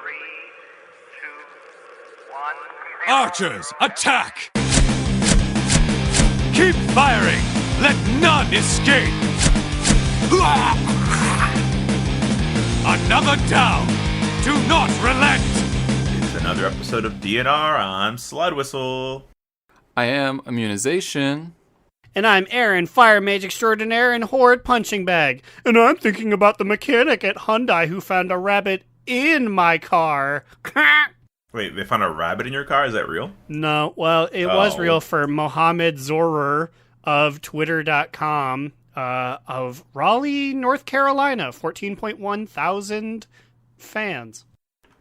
2, 1. Archers, attack! Keep firing! Let none escape! Another down! Do not relent! It's another episode of DNR on Slidewhistle. I am Immunization. And I'm Aaron, Fire Mage Extraordinaire and Horde Punching Bag. And I'm thinking about the mechanic at Hyundai who found a rabbit in my car. Wait, they found a rabbit in your car? Is that real? No, well, it was real for Mohammed Zorer of Twitter.com of Raleigh, North Carolina. 14.1 thousand fans.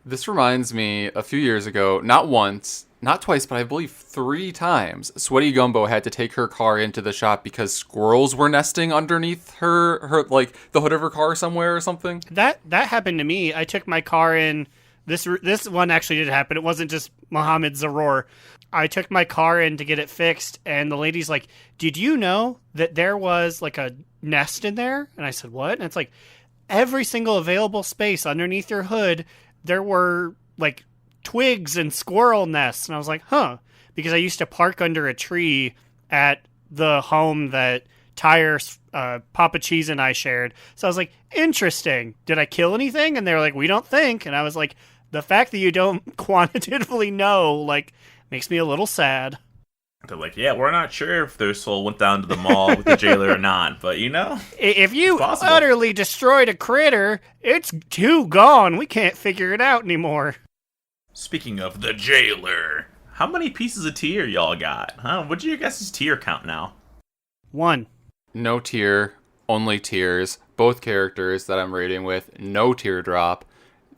This reminds me, a few years ago, not once, not twice, but I believe 3 times, Sweaty Gumbo had to take her car into the shop because squirrels were nesting underneath her like, the hood of her car somewhere or something. That happened to me. I took my car in. This one actually did happen. It wasn't just Mohammed Zaror. I took my car in to get it fixed, and the lady's like, "Did you know that there was like a nest in there?" And I said, "What?" And it's like, every single available space underneath your hood, there were like twigs and squirrel nests. And I was like, huh, because I used to park under a tree at the home that Tyre's Papa Cheese and I shared. So I was like, interesting. Did I kill anything? And they were like, we don't think. And I was like, the fact that you don't quantitatively know, like, makes me a little sad. They're like, yeah, we're not sure if their soul went down to the mall with the jailer or not, but you know, if you utterly destroyed a critter, it's too gone. We can't figure it out anymore. Speaking of the jailer, how many pieces of tier y'all got? Huh? What's your guys' tier count now? 1. No tier, only tears. Both characters that I'm rating with, no teardrop.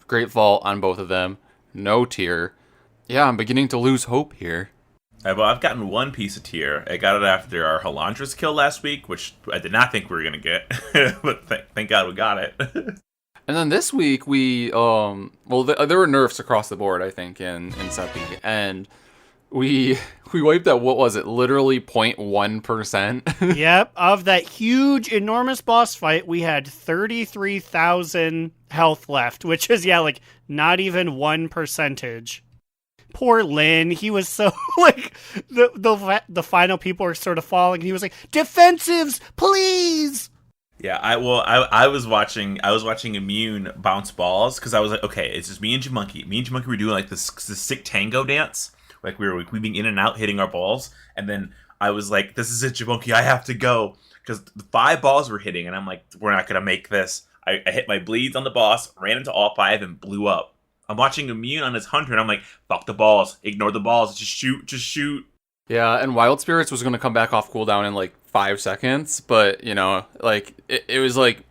Great vault on both of them, no tier. Yeah, I'm beginning to lose hope here. Well, I've gotten 1 piece of tier. I got it after our Halandras kill last week, which I did not think we were going to get, but thank God we got it. And then this week, we, there were nerfs across the board, I think, in Sepi, and we wiped out, what was it, literally 0.1%? Yep, of that huge, enormous boss fight, we had 33,000 health left, which is, like, not even 1%. Poor Lynn, he was so, like, the final people were sort of falling, and he was like, defensives, please! Yeah, I was watching Immune bounce balls, because I was like, okay, it's just me and Jamonkey. Me and Jamonkey were doing, like, this sick tango dance, like, we were weaving in and out, hitting our balls, and then I was like, this is it, Jamonkey, I have to go, because the 5 balls were hitting, and I'm like, we're not gonna make this. I hit my bleeds on the boss, ran into all 5, and blew up. I'm watching Immune on his hunter, and I'm like, fuck the balls. Ignore the balls. Just shoot. Yeah, and Wild Spirits was going to come back off cooldown in, like, 5 seconds. But, you know, like, it was, like,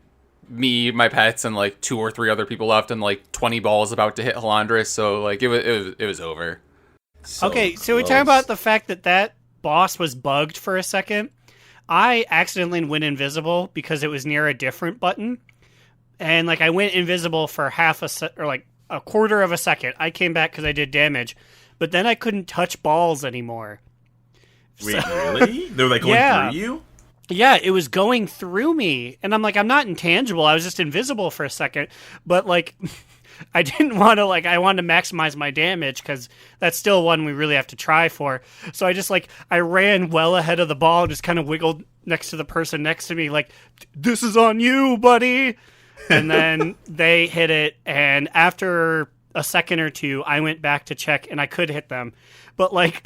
me, my pets, and, like, 2 or 3 other people left, and, like, 20 balls about to hit Halandras. So, like, it was over. Okay, so we talk about the fact that boss was bugged for a second. I accidentally went invisible because it was near a different button. And, like, I went invisible for a quarter of a second. I came back because I did damage, but then I couldn't touch balls anymore. Wait, really? They were like going through you? Yeah, it was going through me. And I'm like, I'm not intangible. I was just invisible for a second. But, like, I didn't want to, like, I wanted to maximize my damage because that's still one we really have to try for. So I just, like, I ran well ahead of the ball and just kind of wiggled next to the person next to me, like, this is on you, buddy. And then they hit it, and after a second or 2, I went back to check, and I could hit them. But, like,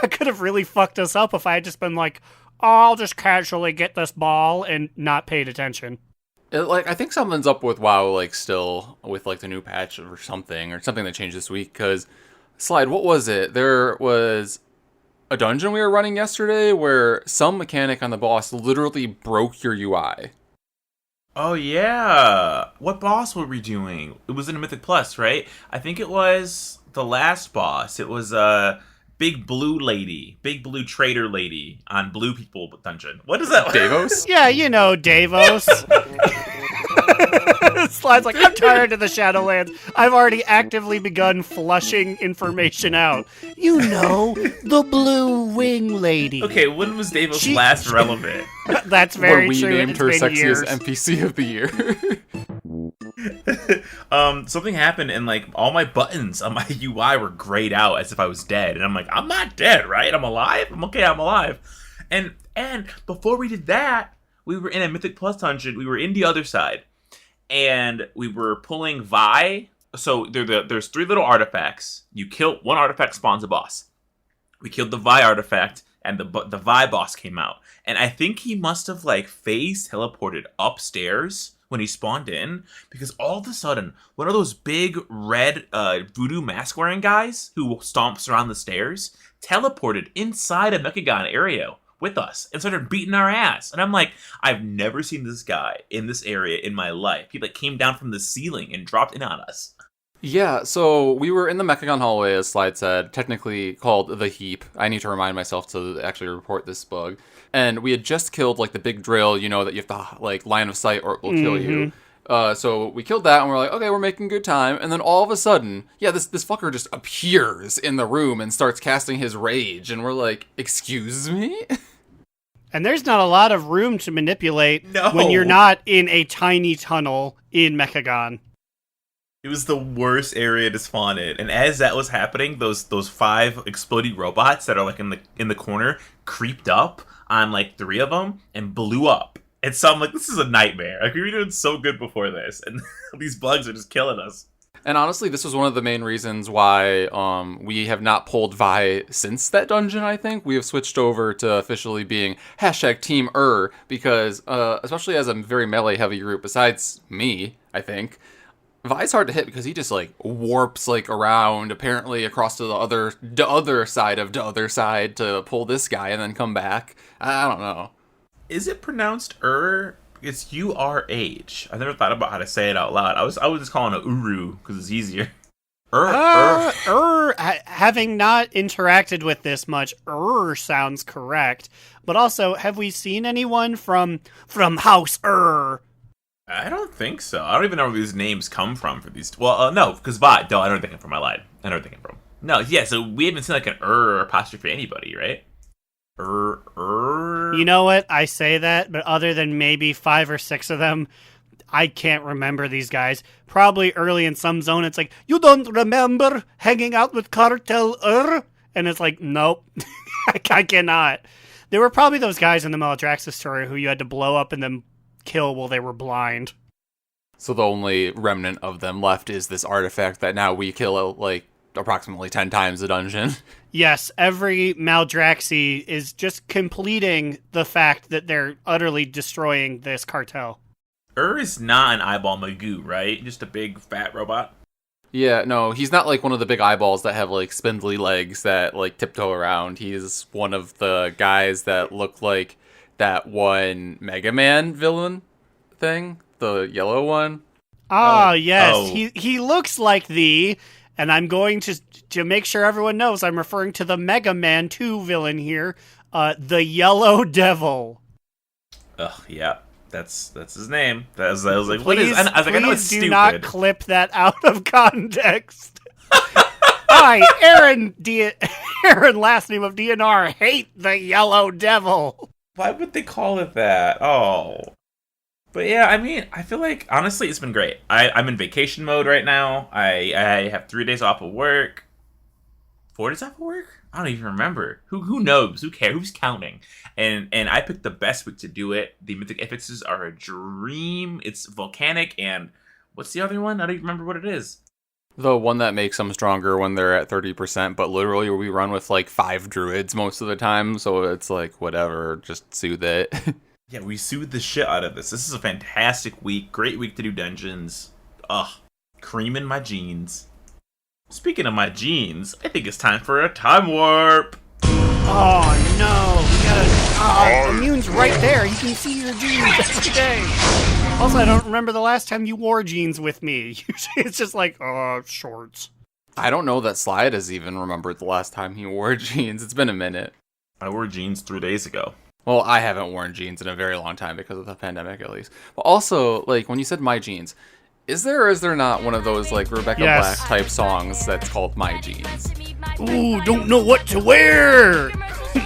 I could have really fucked us up if I had just been like, I'll just casually get this ball and not paid attention. I think something's up with WoW, like, still, with, like, the new patch or something that changed this week, because, Slide, what was it? There was a dungeon we were running yesterday where some mechanic on the boss literally broke your UI. Oh, yeah. What boss were we doing? It was in a Mythic Plus, right? I think it was the last boss. It was a big blue trader lady on Blue People Dungeon. What is that? Davos? Yeah, you know, Davos. Slide's like, I'm tired of the Shadowlands. I've already actively begun flushing information out. You know, the Blue Wing Lady. Okay, when was Davos last relevant? That's very true. Where we named her sexiest NPC of the year. Something happened and like all my buttons on my UI were grayed out as if I was dead, and I'm like, I'm not dead, right? I'm alive. I'm okay. I'm alive. And before we did that, we were in a Mythic Plus dungeon. We were in the other side, and we were pulling Vi. So there's 3 little artifacts. You kill one artifact, spawns a boss. We killed the Vi artifact, and the Vi boss came out. And I think he must have like phase teleported upstairs when he spawned in, because all of a sudden, one of those big red voodoo mask wearing guys who stomps around the stairs teleported inside a Mechagon area with us and started beating our ass. And I'm like, I've never seen this guy in this area in my life. He like came down from the ceiling and dropped in on us. Yeah, so we were in the Mechagon hallway, as Slide said, technically called the Heap. I need to remind myself to actually report this bug. And we had just killed, like, the big drill, you know, that you have to, like, line of sight or it will kill you. So we killed that, and we're like, okay, we're making good time. And then all of a sudden, this fucker just appears in the room and starts casting his rage. And we're like, excuse me? And there's not a lot of room to manipulate when you're not in a tiny tunnel in Mechagon. It was the worst area to spawn in, and as that was happening, those 5 exploding robots that are like in the corner creeped up on like 3 of them and blew up. And so I'm like, this is a nightmare. Like, we were doing so good before this, and these bugs are just killing us. And honestly, this was one of the main reasons why we have not pulled Vi since that dungeon, I think. We have switched over to officially being #Team because especially as a very melee-heavy group, besides me, I think, Vi's hard to hit because he just, like, warps, like, around, apparently across to the other side of the other side to pull this guy and then come back. I don't know. Is it pronounced It's U-R-H. I never thought about how to say it out loud. I was just calling it Uru because it's easier. Having not interacted with this much, sounds correct. But also, have we seen anyone from House I don't think so. I don't even know where these names come from for these. Well, no, because Vi. No, I don't think I'm from. I lied. I don't think I'm from. No, yeah. So we haven't seen like an apostrophe anybody, right? You know what? I say that, but other than maybe 5 or 6 of them, I can't remember these guys. Probably early in some zone, it's like, you don't remember hanging out with Cartel And it's like, nope, I cannot. There were probably those guys in the Maladraxxus story who you had to blow up and then kill while they were blind. So the only remnant of them left is this artifact that now we kill, like, approximately 10 times a dungeon. Yes, every Maldraxxi is just completing the fact that they're utterly destroying this cartel. Is not an eyeball Magoo, right? Just a big fat robot? Yeah, no, he's not like one of the big eyeballs that have like spindly legs that like tiptoe around. He's one of the guys that look like that one Mega Man villain thing, the yellow one. Yes, he looks like and I'm going to make sure everyone knows I'm referring to the Mega Man 2 villain here, the Yellow Devil. Yeah. That's his name. I was like, what is? I was like, I know it's stupid. Do not clip that out of context. I, Aaron, last name of DNR, hate the Yellow Devil. Why would they call it that? Oh. But yeah, I mean, I feel like, honestly, it's been great. I'm in vacation mode right now. I have 3 days off of work. 4 days off of work? I don't even remember. Who knows? Who cares? Who's counting? And I picked the best week to do it. The mythic affixes are a dream. It's volcanic, and what's the other one? I don't even remember what it is. The one that makes them stronger when they're at 30%, but literally we run with like 5 druids most of the time, so it's like, whatever, just soothe it. Yeah, we soothe the shit out of this. This is a fantastic week. Great week to do dungeons. Ugh. Cream in my jeans. Speaking of my jeans, I think it's time for a time warp. Oh no, we gotta. Immune's right there. You can see your jeans every day. Also, I don't remember the last time you wore jeans with me. Usually it's just like, shorts. I don't know that Slide has even remembered the last time he wore jeans. It's been a minute. I wore jeans 3 days ago. Well, I haven't worn jeans in a very long time because of the pandemic, at least. But also, like, when you said my jeans, is there or is there not one of those, like, Rebecca Black type songs that's called My Jeans? Ooh, don't know what to wear!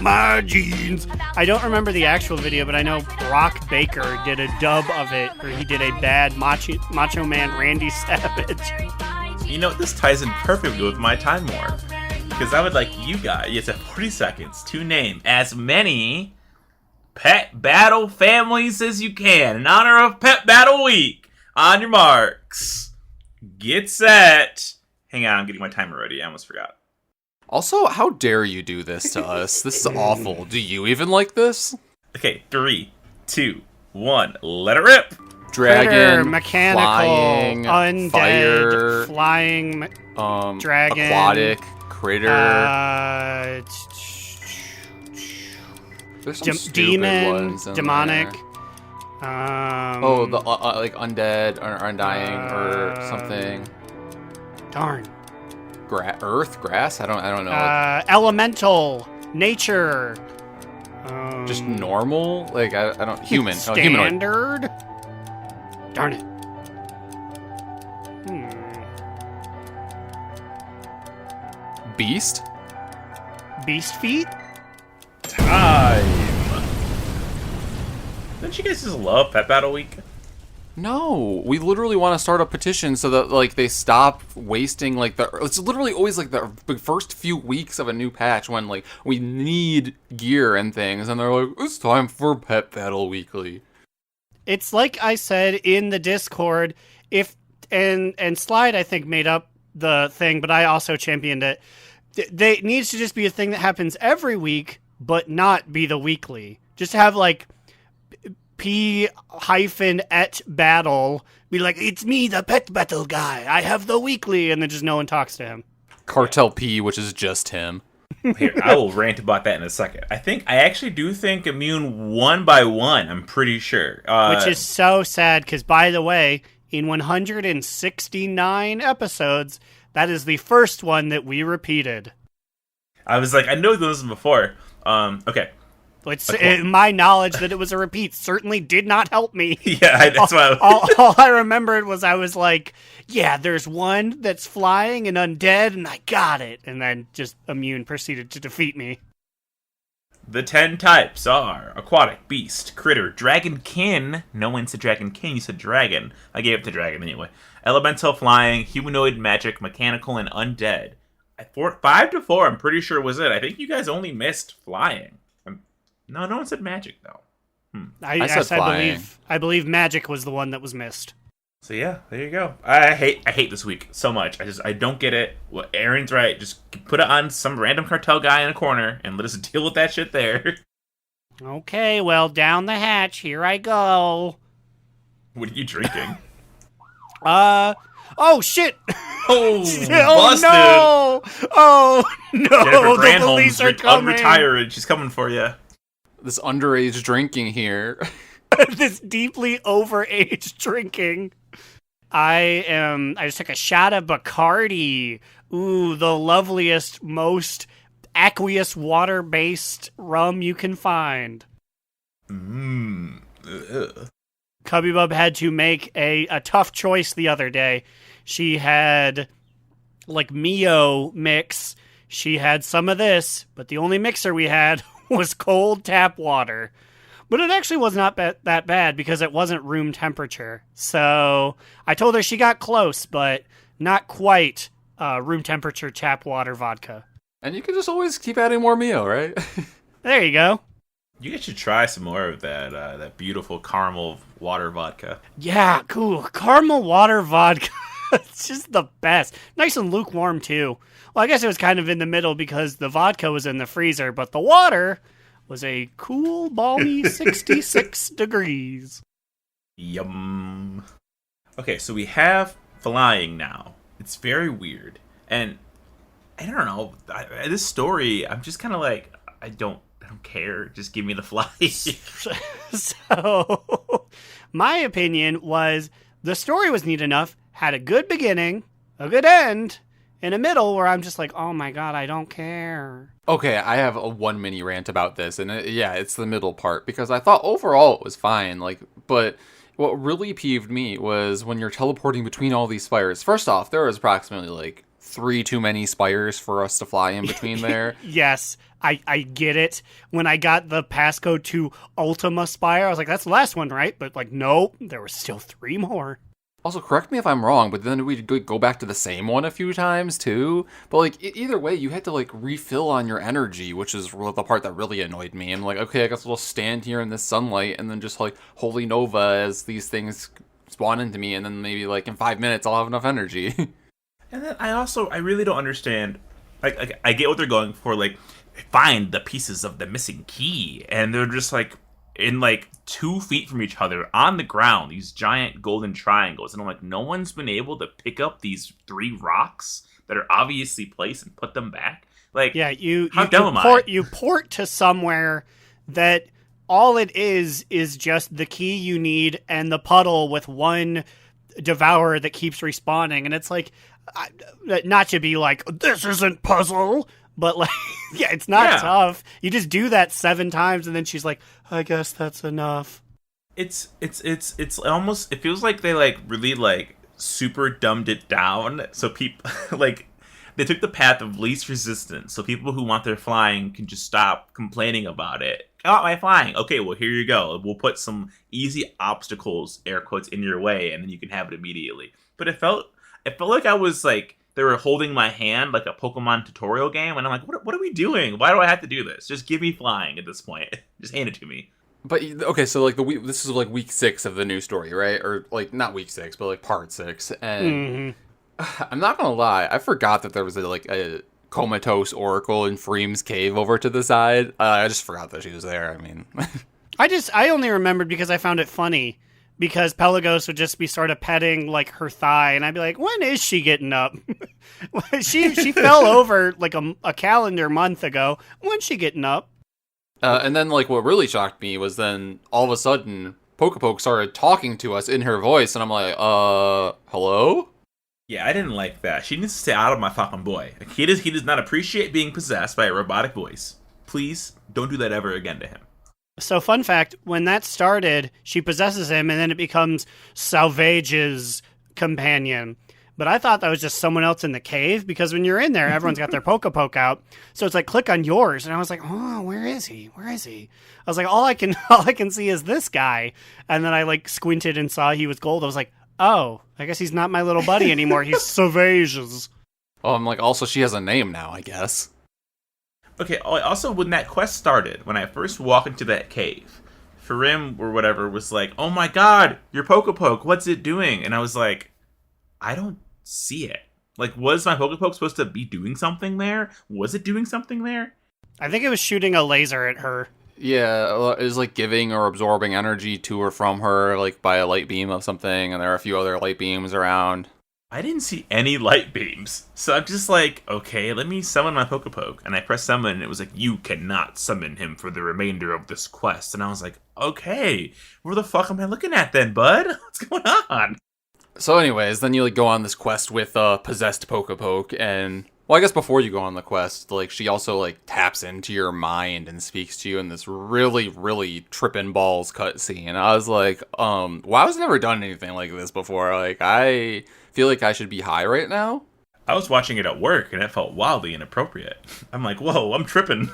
My jeans. I don't remember the actual video, but I know Brock Baker did a dub of it, where he did a bad Macho Man Randy Savage. You know, this ties in perfectly with my time warp. Because I would like you guys, you have 40 seconds to name as many pet battle families as you can in honor of Pet Battle Week. On your marks. Get set. Hang on, I'm getting my timer ready. I almost forgot. Also, how dare you do this to us? This is awful. Do you even like this? Okay, 3, 2, 1. Let it rip. Dragon, Critter, mechanical, flying, undead, fire, flying, dragon, aquatic, critter. There's some stupid demon, ones in demonic. there. The like undead or undying or something. Darn. Earth, grass. I don't know. Elemental, nature. Just normal. Like I don't human. Oh, humanoid. Standard. Darn it. Beast. Beast feet. Time. Don't you guys just love Pet Battle Week? No, we literally want to start a petition so that like they stop wasting like it's literally always like the first few weeks of a new patch when like we need gear and things and they're like it's time for Pet Battle Weekly. It's like I said in the Discord, and Slide I think made up the thing, but I also championed it. It needs to just be a thing that happens every week, but not be the weekly. Just have like P-et battle be like, it's me, the pet battle guy. I have the weekly, and then just no one talks to him. Cartel P, which is just him. Here, I will rant about that in a second. I actually do think Immune won by one. I'm pretty sure. Which is so sad, because by the way, in 169 episodes, that is the first one that we repeated. I was like, I know this before. Okay. My knowledge that it was a repeat certainly did not help me. Yeah, that's why. All I remembered was I was like, yeah, there's one that's flying and undead, and I got it. And then just Immune proceeded to defeat me. The 10 types are aquatic, beast, critter, dragonkin. No one said dragonkin, you said dragon. I gave it to dragon anyway. Elemental, flying, humanoid, magic, mechanical, and undead. 5 to 4, I'm pretty sure was it. I think you guys only missed flying. No one said magic though. I believe magic was the one that was missed. So yeah, there you go. I hate this week so much. I don't get it. Well, Aaron's right. Just put it on some random cartel guy in a corner and let us deal with that shit there. Okay, well, down the hatch. Here I go. What are you drinking? Oh shit! Oh, busted! No! Oh no! Jennifer The police are coming. Unretired. She's coming for you. This underage drinking here. This deeply overage drinking. I just took a shot of Bacardi. Ooh, the loveliest, most aqueous water-based rum you can find. Cubby Bub had to make a tough choice the other day. She had like Mio mix. She had some of this, but the only mixer we had was cold tap water. But it actually was not that bad because it wasn't room temperature. So I told her she got close, but not quite room temperature tap water vodka. And you can just always keep adding more Mio, right? There you go. You guys should try some more of that beautiful caramel water vodka. Yeah, cool. Caramel water vodka. It's just the best. Nice and lukewarm, too. Well, I guess it was kind of in the middle because the vodka was in the freezer, but the water was a cool, balmy 66 degrees. Yum. Okay, so we have flying now. It's very weird. And I don't know. This story, I'm just kind of like, I don't care. Just give me the fly. So, my opinion was the story was neat enough, had a good beginning, a good end, and a middle where I'm just like, oh my god, I don't care. Okay, I have a one mini rant about this, and it's the middle part, because I thought overall it was fine, but what really peeved me was when you're teleporting between all these spires. First off, there was approximately 3 too many spires for us to fly in between there. Yes, I get it. When I got the passcode to Ultima Spire, I was like, that's the last one, right? But like, nope, there were still 3 more. Also, correct me if I'm wrong, but then we go back to the same one a few times too. But like either way, you had to like refill on your energy, which is the part that really annoyed me. I'm like, okay, I guess we'll stand here in this sunlight and then just like holy nova as these things spawn into me, and then maybe like in 5 minutes I'll have enough energy. And then I really don't understand. Like I get what they're going for. Like, find the pieces of the missing key, and they're just like in like 2 feet from each other on the ground, these giant golden triangles, and I'm like, no one's been able to pick up these 3 rocks that are obviously placed and put them back. Like, yeah, you port to somewhere that all it is just the key you need and the puddle with 1 devourer that keeps respawning, and it's like, not to be like, this isn't puzzle, but like, yeah, it's not tough. You just do that 7 times, and then she's like, I guess that's enough. It's almost, it feels like they like really like super dumbed it down, so people like they took the path of least resistance, so people who want their flying can just stop complaining about it. Oh, my flying. Okay, well, here you go. We'll put some easy obstacles, air quotes, in your way, and then you can have it immediately. But it felt like I was like, they were holding my hand like a Pokemon tutorial game, and I'm like, what are we doing? Why do I have to do this? Just give me flying at this point. Just hand it to me. But okay, so like this is like week 6 of the new story, right? Or like not week 6, but like part 6. And I'm not gonna lie, I forgot that there was a comatose oracle in Freem's cave over to the side. I just forgot that she was there. I mean, I only remembered because I found it funny. Because Pelagos would just be sort of petting like her thigh, and I'd be like, when is she getting up? she fell over like a calendar month ago. When's she getting up? And then like what really shocked me was then all of a sudden Pokepoke started talking to us in her voice, and I'm like, hello? Yeah, I didn't like that. She needs to stay out of my fucking boy. Like, he does not appreciate being possessed by a robotic voice. Please don't do that ever again to him. So, fun fact, when that started, she possesses him, and then it becomes Salvage's companion. But I thought that was just someone else in the cave, because when you're in there, everyone's got their Pokepoke out. So it's like, click on yours. And I was like, oh, where is he? Where is he? I was like, all I can see is this guy. And then I like squinted and saw he was gold. I was like, oh, I guess he's not my little buddy anymore. He's Salvage's. Oh, I'm like, also, she has a name now, I guess. Okay, also, when that quest started, when I first walked into that cave, Farim or whatever was like, oh my god, your Pokepoke, what's it doing? And I was like, I don't see it. Like, was my Pokepoke supposed to be doing something there? Was it doing something there? I think it was shooting a laser at her. Yeah, it was like giving or absorbing energy to or from her, like by a light beam of something, and there are a few other light beams around. I didn't see any light beams. So I'm just like, okay, let me summon my Pokepoke. And I pressed summon, and it was like, you cannot summon him for the remainder of this quest. And I was like, okay, where the fuck am I looking at then, bud? What's going on? So anyways, then you like go on this quest with possessed Pokepoke, and well, I guess before you go on the quest, like she also like taps into your mind and speaks to you in this really, really trippin' balls cutscene. I was like, well, I was never done anything like this before. Like, I feel like I should be high right now. I was watching it at work, and it felt wildly inappropriate. I'm like, whoa, I'm tripping.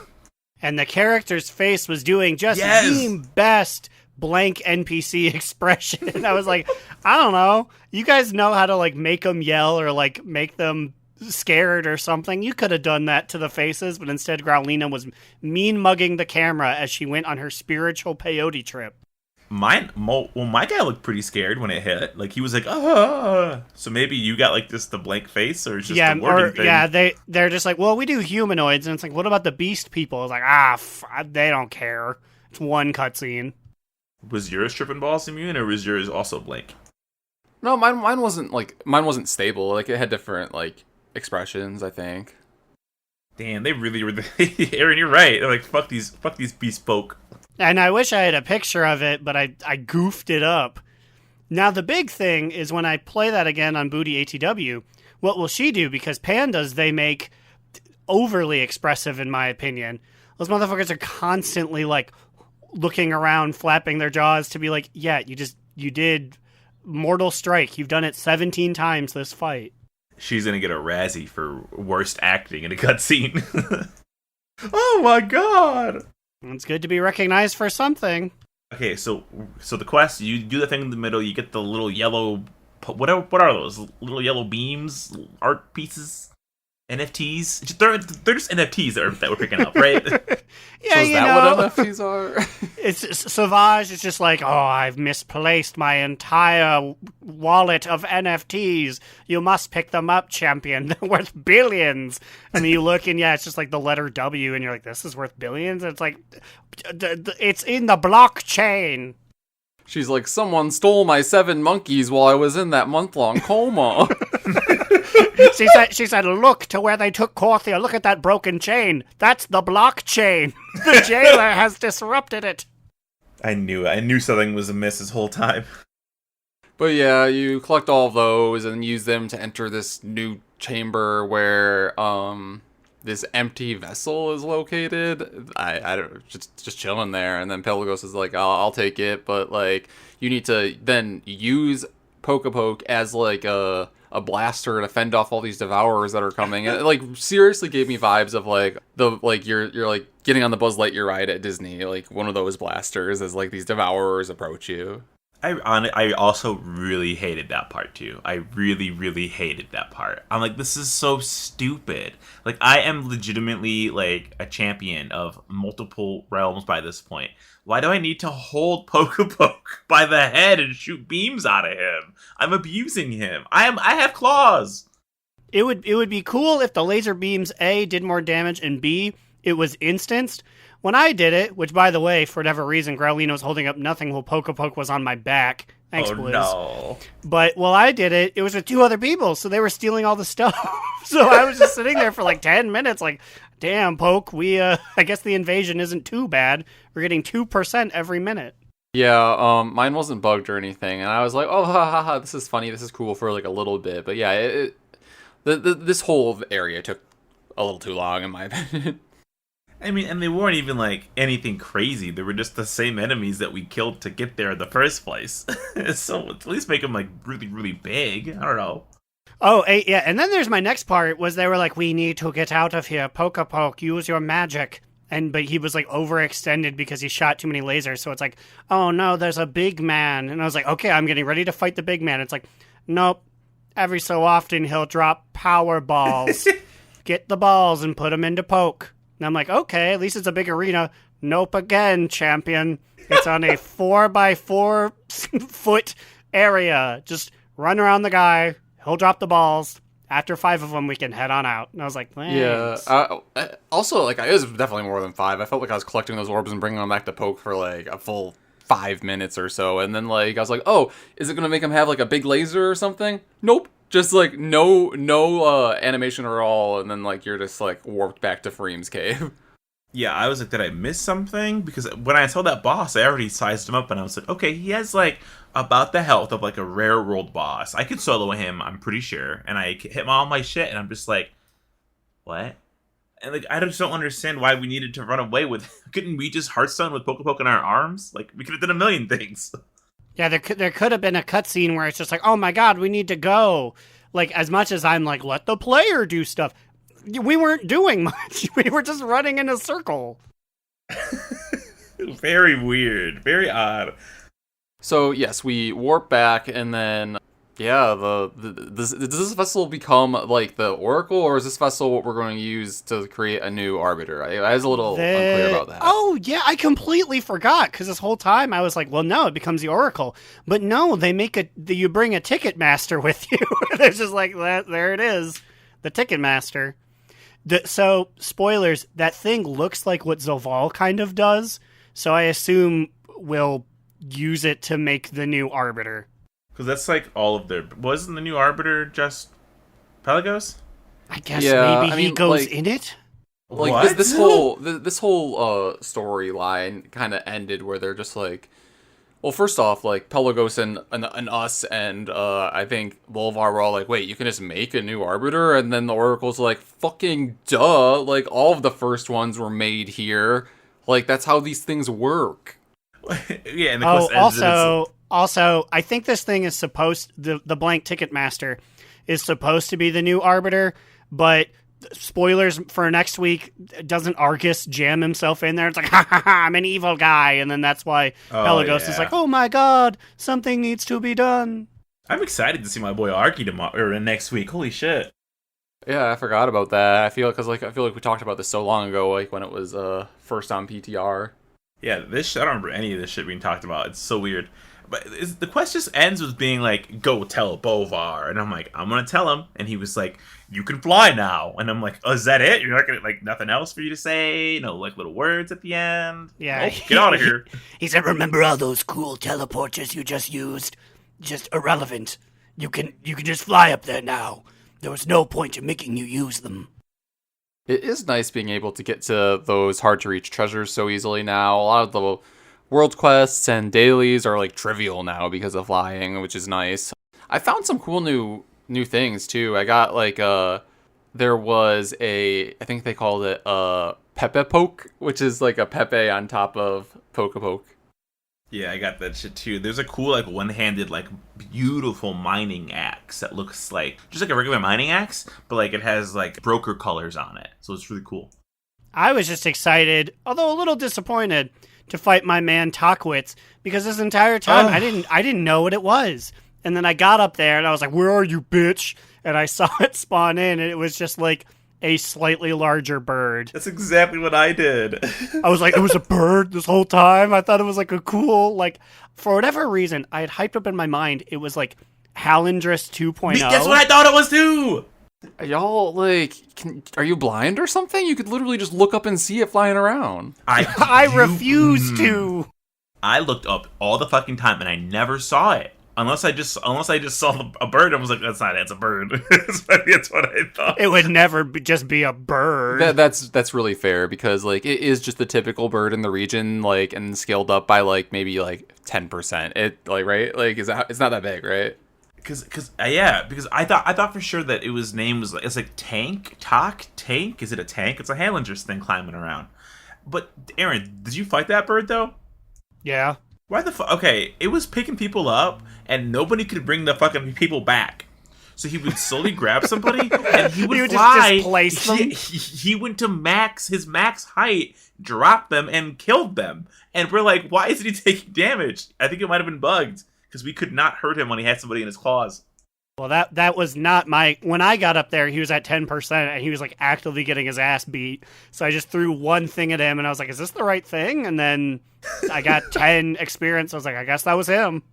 And the character's face was doing just the best blank NPC expression. And I was like, I don't know. You guys know how to like make them yell or like make them scared or something. You could have done that to the faces, but instead Growlina was mean mugging the camera as she went on her spiritual peyote trip. My guy looked pretty scared when it hit. Like, he was like, ah. So maybe you got like the blank face, or it's just the wording thing. Yeah, they're just like, well, we do humanoids, and it's like, what about the beast people? It's like, they don't care. It's one cutscene. Was yours tripping balls immune, or was yours also blank? No, mine wasn't stable. Like, it had different like expressions, I think. Damn, they really were. Aaron, you're right. They're like, fuck these bespoke. And I wish I had a picture of it, but I goofed it up. Now, the big thing is when I play that again on Booty ATW, what will she do? Because pandas, they make overly expressive, in my opinion. Those motherfuckers are constantly, like, looking around, flapping their jaws to be like, yeah, you did Mortal Strike. You've done it 17 times this fight. she's gonna get a Razzie for worst acting in a cutscene. Oh my god! It's good to be recognized for something. Okay, so the quest, you do the thing in the middle, you get the little yellow, what are those? Little yellow beams, art pieces, NFTs. They're just NFTs that we're picking up, right? Yeah, So is that what NFTs are? It's Sauvage is just like, oh, I've misplaced my entire wallet of NFTs. You must pick them up, champion. They're worth billions. And then you look and yeah, it's just like the letter W, and you're like, this is worth billions? And it's like, it's in the blockchain. She's like, someone stole my 7 monkeys while I was in that month-long coma. She said, look to where they took Corthia. Look at that broken chain. That's the blockchain. The jailer has disrupted it. I knew something was amiss this whole time. But yeah, you collect all of those and use them to enter this new chamber where this empty vessel is located. I don't just chilling there, and then Pelagos is like, I'll take it, but like you need to then use Pokepoke as like a blaster to fend off all these devourers that are coming. It like seriously gave me vibes of like you're like getting on the Buzz Lightyear ride at Disney, like one of those blasters as like these devourers approach you. I also really hated that part too. I really, really hated that part. I'm like, this is so stupid. Like, I am legitimately like a champion of multiple realms by this point. Why do I need to hold Pokepoke by the head and shoot beams out of him? I'm abusing him. I have claws. It would be cool if the laser beams A did more damage and B it was instanced. When I did it, which by the way, for whatever reason, Growlino was holding up nothing while Pokepoke was on my back. Thanks, Blizz. No. But while I did it, it was with 2 other people, so they were stealing all the stuff. So I was just sitting there for like 10 minutes, like, damn, Poke, I guess the invasion isn't too bad. We're getting 2% every minute. Yeah, mine wasn't bugged or anything, and I was like, oh, ha, this is funny, this is cool for like a little bit. But yeah, this whole area took a little too long, in my opinion. I mean, and they weren't even, like, anything crazy. They were just the same enemies that we killed to get there in the first place. So at least make them, like, really, really big. I don't know. Oh, yeah, and then there's my next part, was they were like, we need to get out of here. Pokepoke, use your magic. But he was, like, overextended because he shot too many lasers. So it's like, oh, no, there's a big man. And I was like, okay, I'm getting ready to fight the big man. It's like, nope. Every so often, he'll drop power balls. Get the balls and put them into Poke. And I'm like, okay, at least it's a big arena. Nope again, champion. It's on a 4x4 foot area. Just run around the guy. He'll drop the balls. After 5 of them, we can head on out. And I was like, thanks. Yeah. Also, like, it was definitely more than 5. I felt like I was collecting those orbs and bringing them back to Poke for, like, a full 5 minutes or so. And then, like, I was like, oh, is it going to make him have, like, a big laser or something? Nope. Just, like, no animation at all, and then, like, you're just, like, warped back to Freem's cave. Yeah, I was like, did I miss something? Because when I saw that boss, I already sized him up, and I was like, okay, he has, like, about the health of, like, a rare world boss. I could solo him, I'm pretty sure, and I hit all my shit, and I'm just like, what? And, like, I just don't understand why we needed to run away with... Couldn't we just Hearthstone with Pokepoke in our arms? Like, we could have done a million things. Yeah, there could have been a cutscene where it's just like, oh my god, we need to go. Like, as much as I'm like, let the player do stuff. We weren't doing much. We were just running in a circle. Very weird. Very odd. So, yes, we warp back, and then, yeah, does this vessel become, like, the Oracle, or is this vessel what we're going to use to create a new Arbiter? I was a little unclear about that. Oh, yeah, I completely forgot, because this whole time I was like, well, no, it becomes the Oracle. But no, you bring a Ticket Master with you. There's just like, there it is, the Ticket Master. So, spoilers, that thing looks like what Zoval kind of does, so I assume we'll use it to make the new Arbiter. Because that's like all of their... Wasn't the new Arbiter just Pelagos? I guess maybe he goes in it? Like, what? this whole storyline kind of ended where they're just like... Well, first off, like, Pelagos and us and I think Volvar were all like, wait, you can just make a new Arbiter? And then the Oracle's like, fucking duh. Like, all of the first ones were made here. Like, that's how these things work. Yeah, and the quest also, I think this thing is the blank Ticket Master is supposed to be the new arbiter, but spoilers for next week, doesn't Argus jam himself in there? It's like, ha ha ha, I'm an evil guy. And then that's why Pelagos is like, oh my god, something needs to be done. I'm excited to see my boy Arky tomorrow or next week. Holy shit. Yeah, I forgot about that. I feel like we talked about this so long ago, like when it was first on PTR. Yeah, I don't remember any of this shit being talked about. It's so weird. But the quest just ends with being like, go tell Bovar. And I'm like, I'm going to tell him. And he was like, you can fly now. And I'm like, oh, is that it? You're not going to, like, nothing else for you to say? No, like, little words at the end? Yeah. Oh, get out of here. He said, remember all those cool teleporters you just used? Just irrelevant. You can just fly up there now. There was no point in making you use them. It is nice being able to get to those hard-to-reach treasures so easily now. A lot of the world quests and dailies are like trivial now because of flying, which is nice. I found some cool new things too. I got like there was I think they called it a Pepe Poke, which is like a Pepe on top of Poke. Yeah, I got that shit too. There's a cool, like, one-handed, like, beautiful mining axe that looks like just like a regular mining axe, but like it has like broker colors on it. So it's really cool. I was just excited, although a little disappointed, to fight my man Takwitz, because this entire time I didn't know what it was. And then I got up there and I was like, where are you, bitch? And I saw it spawn in and it was just like a slightly larger bird. That's exactly what I did. I was like, it was a bird this whole time. I thought it was like a cool, like, for whatever reason, I had hyped up in my mind, it was like Hallandris 2.0. That's what I thought it was too! Y'all, like, are you blind or something? You could literally just look up and see it flying around. I refuse to. I looked up all the fucking time and I never saw it. Unless I just saw a bird and was like, that's not it, it's a bird. That's what I thought. It would never just be a bird. That's really fair, because like it is just the typical bird in the region, like, and scaled up by like maybe like 10%. It like, right? Like, it's not that big, right? Because I thought for sure that his name was like, it's like Tank. Is it a tank? It's a Hallandris thing climbing around. But Aaron, did you fight that bird though? Yeah. Why the fuck? Okay, it was picking people up, and nobody could bring the fucking people back. So he would slowly grab somebody, and he would fly. Just place them. He went to his max height, dropped them, and killed them. And we're like, why isn't he taking damage? I think it might have been bugged, because we could not hurt him when he had somebody in his claws. Well, that was not my... When I got up there, he was at 10%, and he was, like, actively getting his ass beat. So I just threw one thing at him, and I was like, is this the right thing? And then I got 10 experience. I was like, I guess that was him.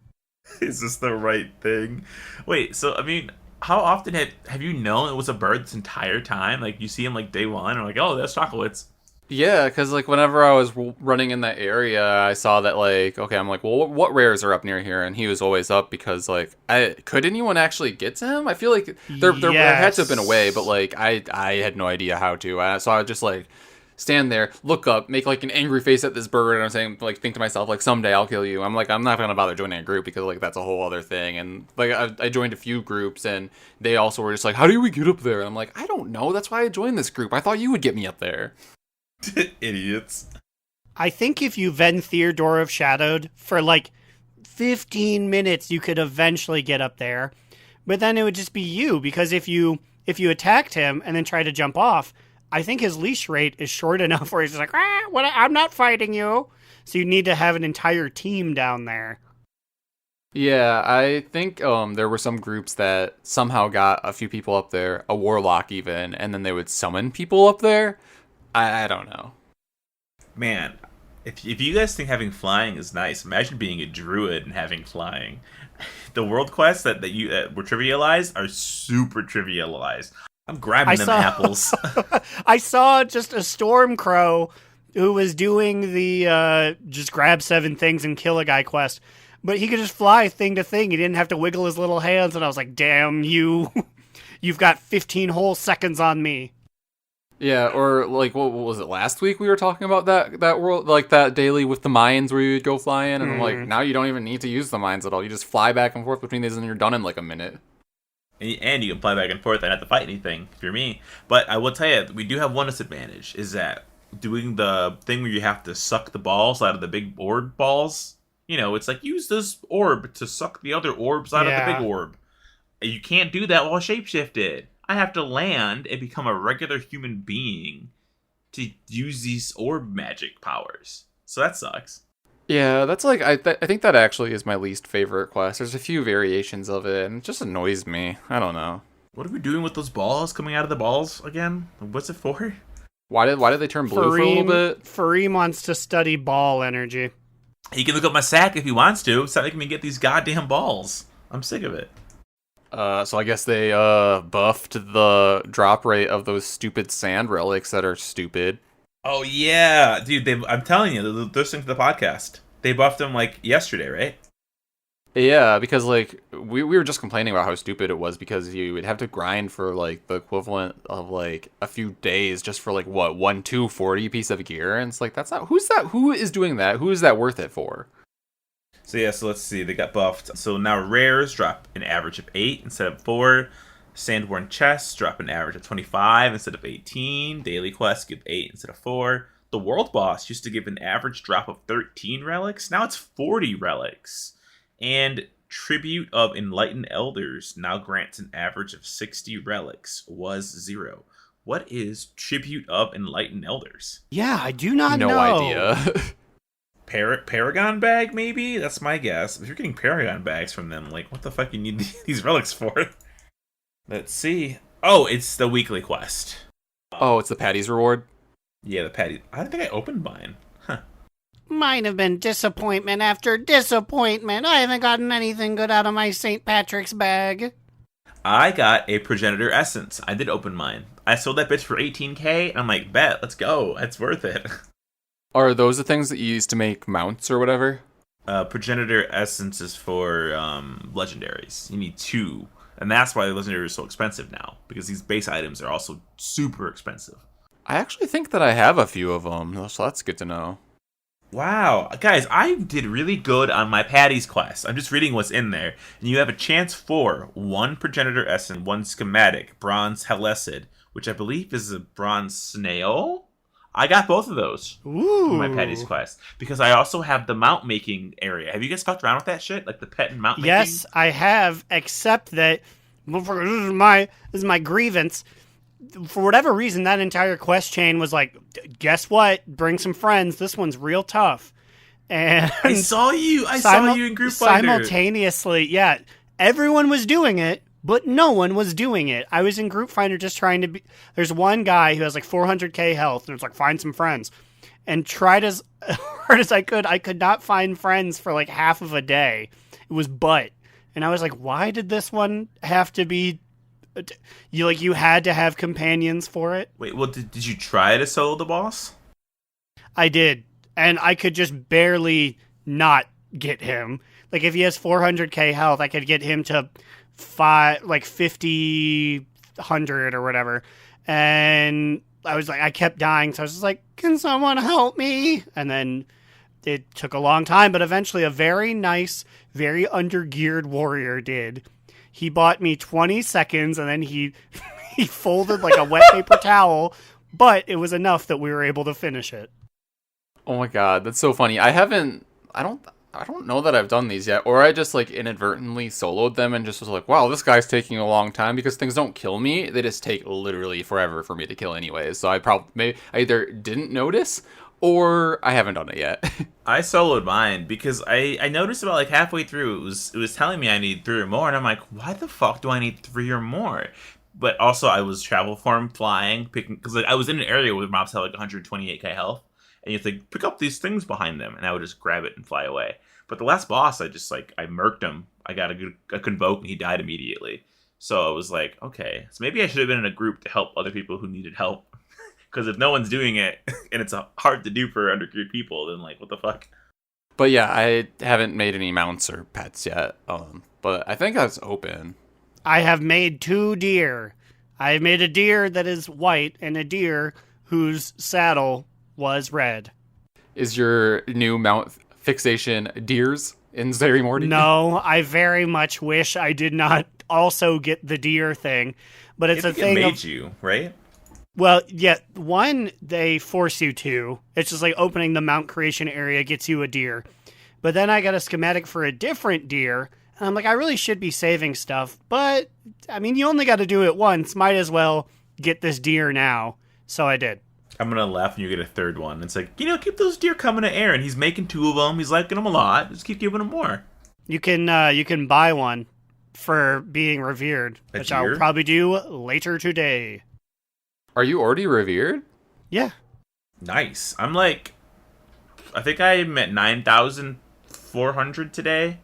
Is this the right thing? Wait, so, I mean, how often have you known it was a bird this entire time? Like, you see him, like, day one, and like, oh, that's Chocolates. Yeah, because like whenever I was running in that area, I saw that like, okay, I'm like, well, what rares are up near here? And he was always up because like, could anyone actually get to him? I feel like there had to have been a way, but like I had no idea how to. So I would just like stand there, look up, make like an angry face at this bird, and I'm saying like, think to myself like, someday I'll kill you. I'm like, I'm not gonna bother joining a group because like that's a whole other thing. And like I joined a few groups and they also were just like, how do we get up there? And I'm like, I don't know. That's why I joined this group. I thought you would get me up there. Idiots. I think if you Ven Theodore of Shadowed for like 15 minutes, you could eventually get up there. But then it would just be you, because if you attacked him and then tried to jump off, I think his leash rate is short enough where he's just like, I'm not fighting you. So you need to have an entire team down there. Yeah, I think there were some groups that somehow got a few people up there, a warlock even, and then they would summon people up there. I don't know. Man, if you guys think having flying is nice, imagine being a druid and having flying. The world quests that were trivialized are super trivialized. I'm grabbing them apples. I saw just a storm crow who was doing the just grab 7 things and kill a guy quest. But he could just fly thing to thing. He didn't have to wiggle his little hands. And I was like, damn, you've got 15 whole seconds on me. Yeah, or like, what was it, last week we were talking about that world, like that daily with the mines where you would go fly in, and I'm like, now you don't even need to use the mines at all. You just fly back and forth between these and you're done in like a minute. And you can fly back and forth and not have to fight anything, if you're me. But I will tell you, we do have one disadvantage, is that doing the thing where you have to suck the balls out of the big orb balls, it's like, use this orb to suck the other orbs out of the big orb. You can't do that while shapeshifted. I have to land and become a regular human being to use these orb magic powers. So that sucks. Yeah, that's like I think that actually is my least favorite quest. There's a few variations of it, and it just annoys me. I don't know. What are we doing with those balls coming out of the balls again? What's it for? Why did they turn blue for a little bit? Fareem wants to study ball energy. He can look up my sack if he wants to. Stop making me get these goddamn balls. I'm sick of it. So I guess they buffed the drop rate of those stupid sand relics that are stupid. Oh yeah, dude! I'm telling you, they're listening to the podcast. They buffed them like yesterday, right? Yeah, because like we were just complaining about how stupid it was because you would have to grind for like the equivalent of like a few days just for like what 1-2-40 piece of gear, and it's like that's not who is doing that? Who is that worth it for? So yeah, so let's see. They got buffed. So now rares drop an average of 8 instead of 4. Sandworn chests drop an average of 25 instead of 18. Daily quests give 8 instead of 4. The world boss used to give an average drop of 13 relics. Now it's 40 relics. And Tribute of Enlightened Elders now grants an average of 60 relics. Was 0. What is Tribute of Enlightened Elders? Yeah, I do not know. No idea. Paragon bag, maybe? That's my guess. If you're getting Paragon bags from them, like, what the fuck you need these relics for? Let's see. Oh, it's the weekly quest. Oh, it's the Patty's reward? Yeah, the Patty. I don't think I opened mine. Huh. Mine have been disappointment after disappointment. I haven't gotten anything good out of my St. Patrick's bag. I got a Progenitor Essence. I did open mine. I sold that bitch for 18k, and I'm like, bet, let's go. That's worth it. Are those the things that you use to make mounts or whatever? Progenitor Essence is for legendaries. You need 2. And that's why the legendary is so expensive now. Because these base items are also super expensive. I actually think that I have a few of them, so that's good to know. Wow. Guys, I did really good on my Patty's quest. I'm just reading what's in there. And you have a chance for 1 Progenitor Essence, 1 Schematic, Bronze Helesed, which I believe is a Bronze Snail. I got both of those Ooh. for my Patty's quest. Because I also have the mount making area. Have you guys fucked around with that shit? Like the pet and mount making? Yes, I have, except that this is my grievance. For whatever reason, that entire quest chain was like, guess what? Bring some friends. This one's real tough. And I saw you in Group Finder. Simultaneously, yeah. Everyone was doing it, but no one was doing it. I was in Group Finder just trying to be... There's one guy who has like 400k health, and it's like, find some friends. And tried as hard as I could not find friends for like half of a day. It was butt. And I was like, why did this one have to be... You had to have companions for it? Wait, well, did you try to solo the boss? I did. And I could just barely not get him. Like, if he has 400k health, I could get him to 50, 100 or whatever. And I was like, I kept dying. So I was just like, can someone help me? And then it took a long time, but eventually a very nice, very undergeared warrior did. He bought me 20 seconds, and then he folded like a wet paper towel, but it was enough that we were able to finish it. Oh my god, that's so funny. I don't know that I've done these yet, or I just like inadvertently soloed them and just was like, wow, this guy's taking a long time, because things don't kill me. They just take literally forever for me to kill anyways. So I either didn't notice or I haven't done it yet. I soloed mine because I noticed about like halfway through it was telling me I need 3 or more, and I'm like, why the fuck do I need 3 or more? But also I was travel form flying, picking, because like, I was in an area where mobs had like 128k health, and you have to pick up these things behind them, and I would just grab it and fly away. But the last boss, I murked him. I got a convoke, and he died immediately. So I was like, okay, so maybe I should have been in a group to help other people who needed help. Because if no one's doing it, and it's hard to do for undergeared people, then like, what the fuck? But yeah, I haven't made any mounts or pets yet. But I think that's open. I have made 2 deer. I have made a deer that is white and a deer whose saddle was red. Is your new mount fixation deers in Zereth Mortis? No, I very much wish I did not also get the deer thing. But it's a thing. It made you, right? Well, yeah, one, they force you to. It's just like opening the mount creation area gets you a deer. But then I got a schematic for a different deer, And I'm like, I really should be saving stuff, but I mean, you only got to do it once. Might as well get this deer now. So I did. I'm gonna laugh when you get a third one. It's like, keep those deer coming to Aaron. He's making 2 of them. He's liking them a lot. Just keep giving him more. You can buy one for being revered, which I'll probably do later today. Are you already revered? Yeah. Nice. I'm like, I think I'm at 9,400 today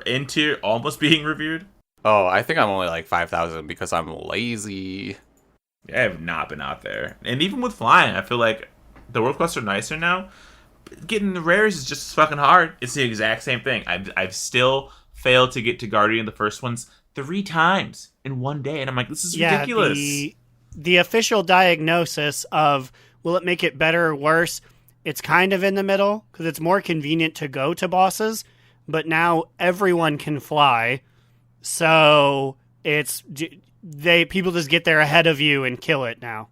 into almost being revered. Oh, I think I'm only like 5,000 because I'm lazy. I have not been out there. And even with flying, I feel like the world quests are nicer now. Getting the rares is just as fucking hard. It's the exact same thing. I've still failed to get to Guardian, the first ones, 3 times in one day. And I'm like, this is ridiculous. The official diagnosis of will it make it better or worse, it's kind of in the middle because it's more convenient to go to bosses. But now everyone can fly. So people just get there ahead of you and kill it now.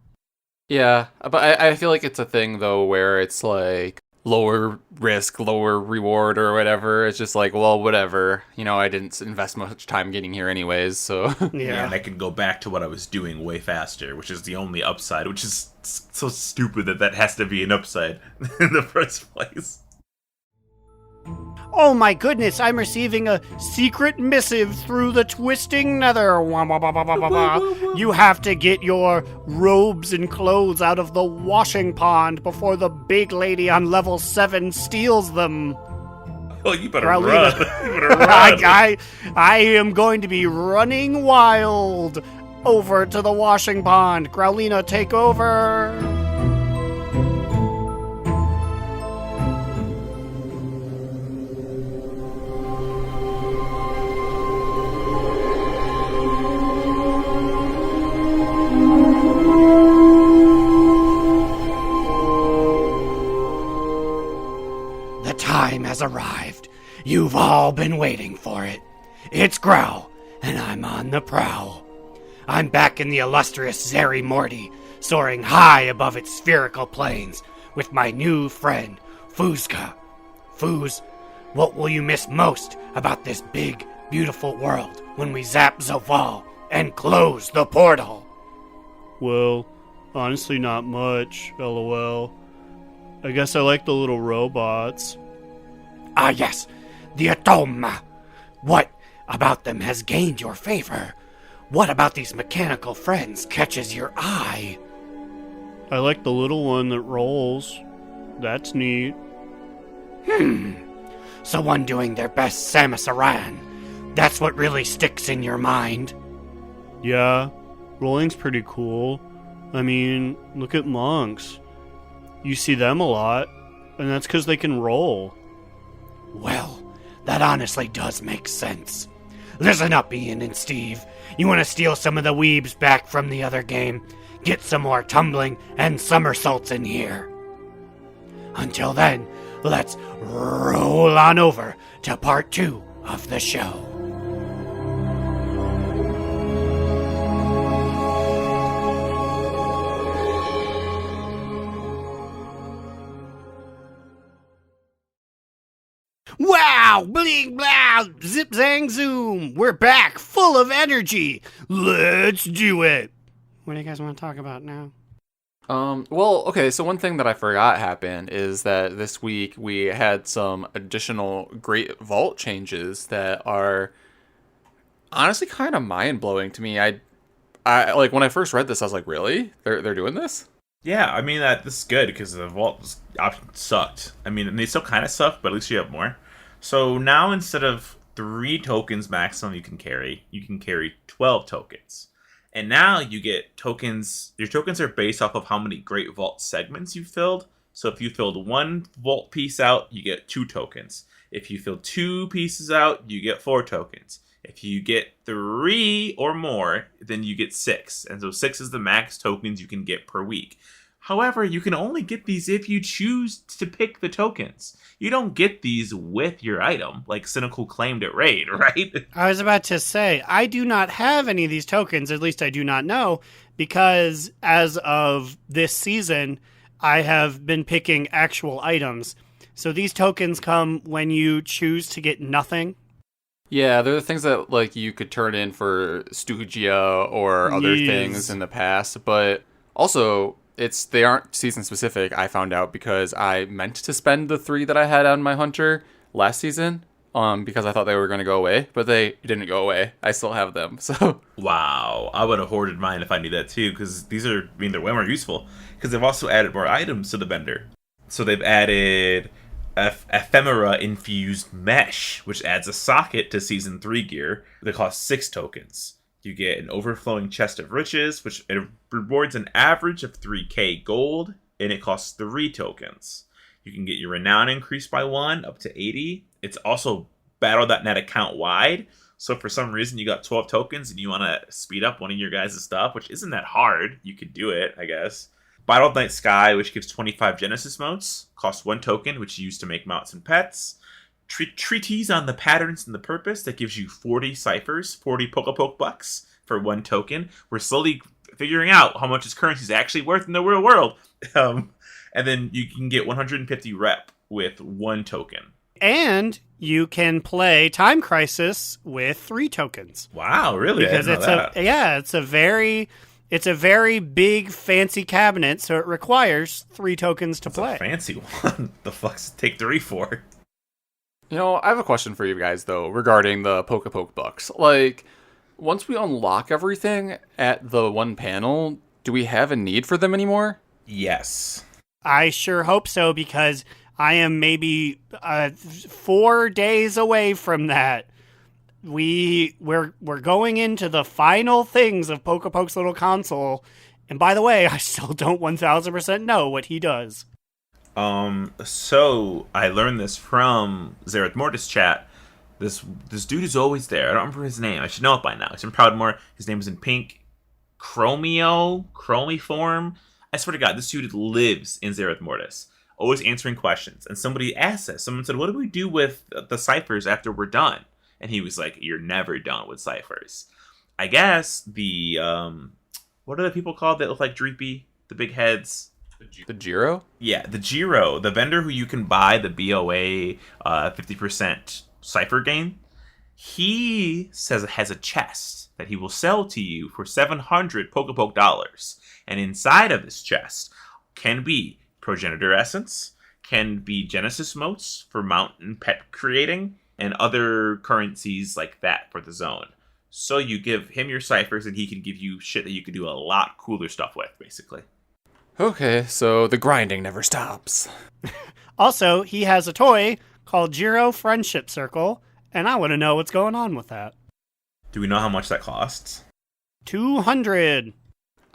Yeah, but I feel like it's a thing, though, where it's like lower risk, lower reward or whatever. It's just like, well, whatever. I didn't invest much time getting here anyways, so... Yeah, and I can go back to what I was doing way faster, which is the only upside, which is so stupid that has to be an upside in the first place. Oh my goodness, I'm receiving a secret missive through the twisting nether. You have to get your robes and clothes out of the washing pond before the big lady on level 7 steals them. Oh, you better run. You better run. I am going to be running wild over to the washing pond. Growlina, take over. Time has arrived. You've all been waiting for it. It's Growl, and I'm on the prowl. I'm back in the illustrious Zereth Mortis, soaring high above its spherical plains, with my new friend, Fuzka. Fuz, what will you miss most about this big, beautiful world when we zap Zoval and close the portal? Well, honestly not much, LOL. I guess I like the little robots. Ah, yes, the Atoma. What about them has gained your favor? What about these mechanical friends catches your eye? I like the little one that rolls. That's neat. So one doing their best Samus Aran. That's what really sticks in your mind? Yeah, rolling's pretty cool. I mean, look at monks. You see them a lot, and that's because they can roll. Well, that honestly does make sense. Listen up, Ian and Steve. You want to steal some of the weebs back from the other game? Get some more tumbling and somersaults in here. Until then, let's roll on over to part 2 of the show. Wow! Bling, blah! Zip, zang, zoom! We're back, full of energy! Let's do it! What do you guys want to talk about now? Well, okay, so one thing that I forgot happened is that this week we had some additional great vault changes that are honestly kind of mind-blowing to me. I like, when I first read this, I was like, really? They're doing this? Yeah, I mean, this is good because the vault option sucked. I mean, they still kind of suck, but at least you have more. So now instead of 3 tokens maximum you can carry 12 tokens. And now you get tokens. Your tokens are based off of how many great vault segments you filled. So if you filled 1 vault piece out, you get 2 tokens. If you fill 2 pieces out, you get 4 tokens. If you get 3 or more, then you get 6. And so 6 is the max tokens you can get per week. However, you can only get these if you choose to pick the tokens. You don't get these with your item, like Cynical claimed at Raid, right? I was about to say, I do not have any of these tokens, at least I do not know, because as of this season, I have been picking actual items. So these tokens come when you choose to get nothing. Yeah, they're the things that like you could turn in for Stugia or other things in the past, but also they aren't season specific. I found out because I meant to spend the 3 that I had on my hunter last season, because I thought they were going to go away, but they didn't go away. I still have them. So Wow, I would have hoarded mine if I knew that too, because they're way more useful. Because they've also added more items to the vendor. So they've added ephemera infused mesh, which adds a socket to season 3 gear that costs 6 tokens. You get an overflowing chest of riches, which it rewards an average of 3k gold, and it costs 3 tokens. You can get your renown increased by 1 up to 80. It's also battle.net account wide. So if for some reason you got 12 tokens and you want to speed up one of your guys' stuff, which isn't that hard, you could do it, I guess. Battle.Night Sky, which gives 25 Genesis motes, costs 1 token, which you use to make mounts and pets. Treatise on the patterns and the purpose, that gives you 40 ciphers, 40 Pokepoke bucks for 1 token. We're slowly figuring out how much this currency is actually worth in the real world. And then you can get 150 rep with 1 token. And you can play Time Crisis with 3 tokens. Wow, really? Because it's a very big fancy cabinet, so it requires 3 tokens to play. A fancy one. The fuck's it take 3 for? You know, I have a question for you guys, though, regarding the Pokepoke bucks. Like, once we unlock everything at the one panel, do we have a need for them anymore? Yes. I sure hope so, because I am maybe 4 days away from that. We're going into the final things of Pokepoke's little console, and by the way, I still don't 1000% know what he does. So I learned this from Zereth Mortis chat. This dude is always there. I don't remember his name. I should know it by now. It's in Proudmoore. His name is in pink. Chromiform. I swear to God, this dude lives in Zereth Mortis, always answering questions. And somebody asked us. Someone said, "What do we do with the ciphers after we're done?" And he was like, "You're never done with ciphers." I guess the what are the people called that look like Dreepy? The big heads. The Giro? Yeah, the Giro, the vendor who you can buy the BOA 50% cipher game. He says it has a chest that he will sell to you for 700 Pokepoke dollars. And inside of this chest can be Progenitor Essence, can be Genesis Motes for mount and pet creating, and other currencies like that for the zone. So you give him your ciphers and he can give you shit that you can do a lot cooler stuff with, basically. Okay, so the grinding never stops. Also, he has a toy called Giro Friendship Circle, and I want to know what's going on with that. Do we know how much that costs? 200.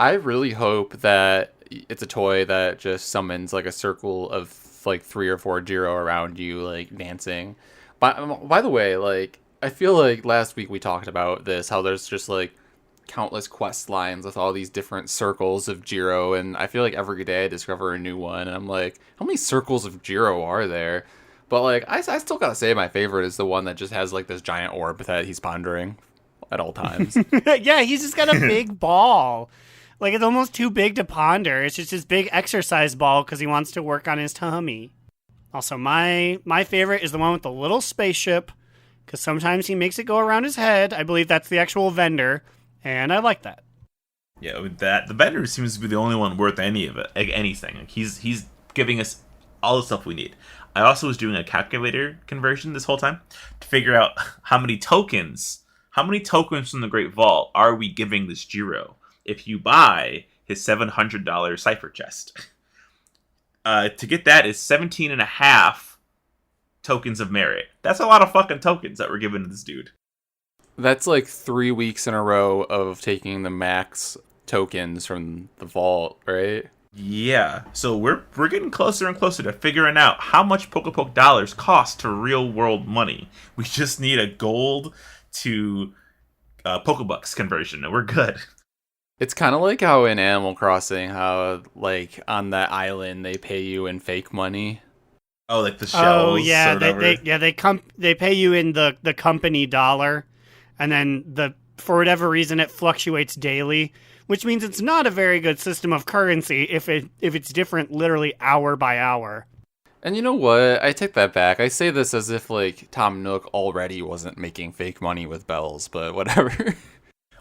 I really hope that it's a toy that just summons like a circle of like 3 or 4 Giro around you, like dancing. By the way, like I feel like last week we talked about this, how there's just like countless quest lines with all these different circles of Giro, and I feel like every day I discover a new one, and I'm like, how many circles of Giro are there? But like, I still gotta say my favorite is the one that just has like this giant orb that he's pondering at all times. Yeah, he's just got a big ball. Like, it's almost too big to ponder. It's just this big exercise ball because he wants to work on his tummy. Also, my favorite is the one with the little spaceship, because sometimes he makes it go around his head. I believe that's the actual vendor. And I like that. Yeah, with that, the vendor seems to be the only one worth any of it, like anything. Like he's giving us all the stuff we need. I also was doing a calculator conversion this whole time to figure out how many tokens from the Great Vault are we giving this Giro if you buy his $700 cipher chest. To get that is 17.5 tokens of merit. That's a lot of fucking tokens that we're giving to this dude. That's like 3 weeks in a row of taking the max tokens from the vault, right? Yeah. So we're getting closer and closer to figuring out how much Pokepoke dollars cost to real world money. We just need a gold to Pokebucks conversion, and we're good. It's kind of like how in Animal Crossing, how like on that island they pay you in fake money. Oh, like the shells. Oh yeah, they they pay you in the company dollar. And then for whatever reason, it fluctuates daily, which means it's not a very good system of currency if it's different literally hour by hour. And you know what? I take that back. I say this as if like Tom Nook already wasn't making fake money with bells, but whatever.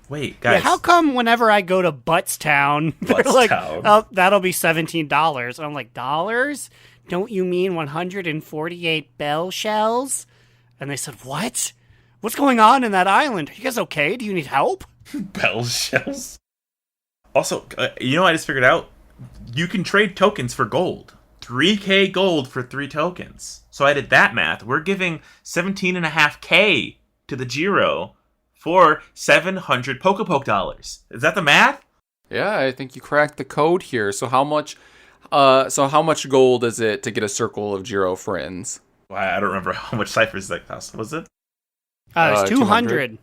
Wait, Yeah, guys. how come whenever I go to Buttstown, they're like, Buttstown. oh, that'll be $17? And I'm like, dollars? Don't you mean 148 bell shells? And they said, what? What's going on in that island? Are you guys okay? Do you need help? Bell shells. Also, you know what I just figured out? You can trade tokens for gold. 3k gold for 3 tokens. So I did that math. We're giving 17.5k to the Jiro for 700 Pokepoke dollars. Is that the math? Yeah, I think you cracked the code here. So how much gold is it to get a circle of Jiro friends? Well, I don't remember how much ciphers that cost. Was it? It's 200.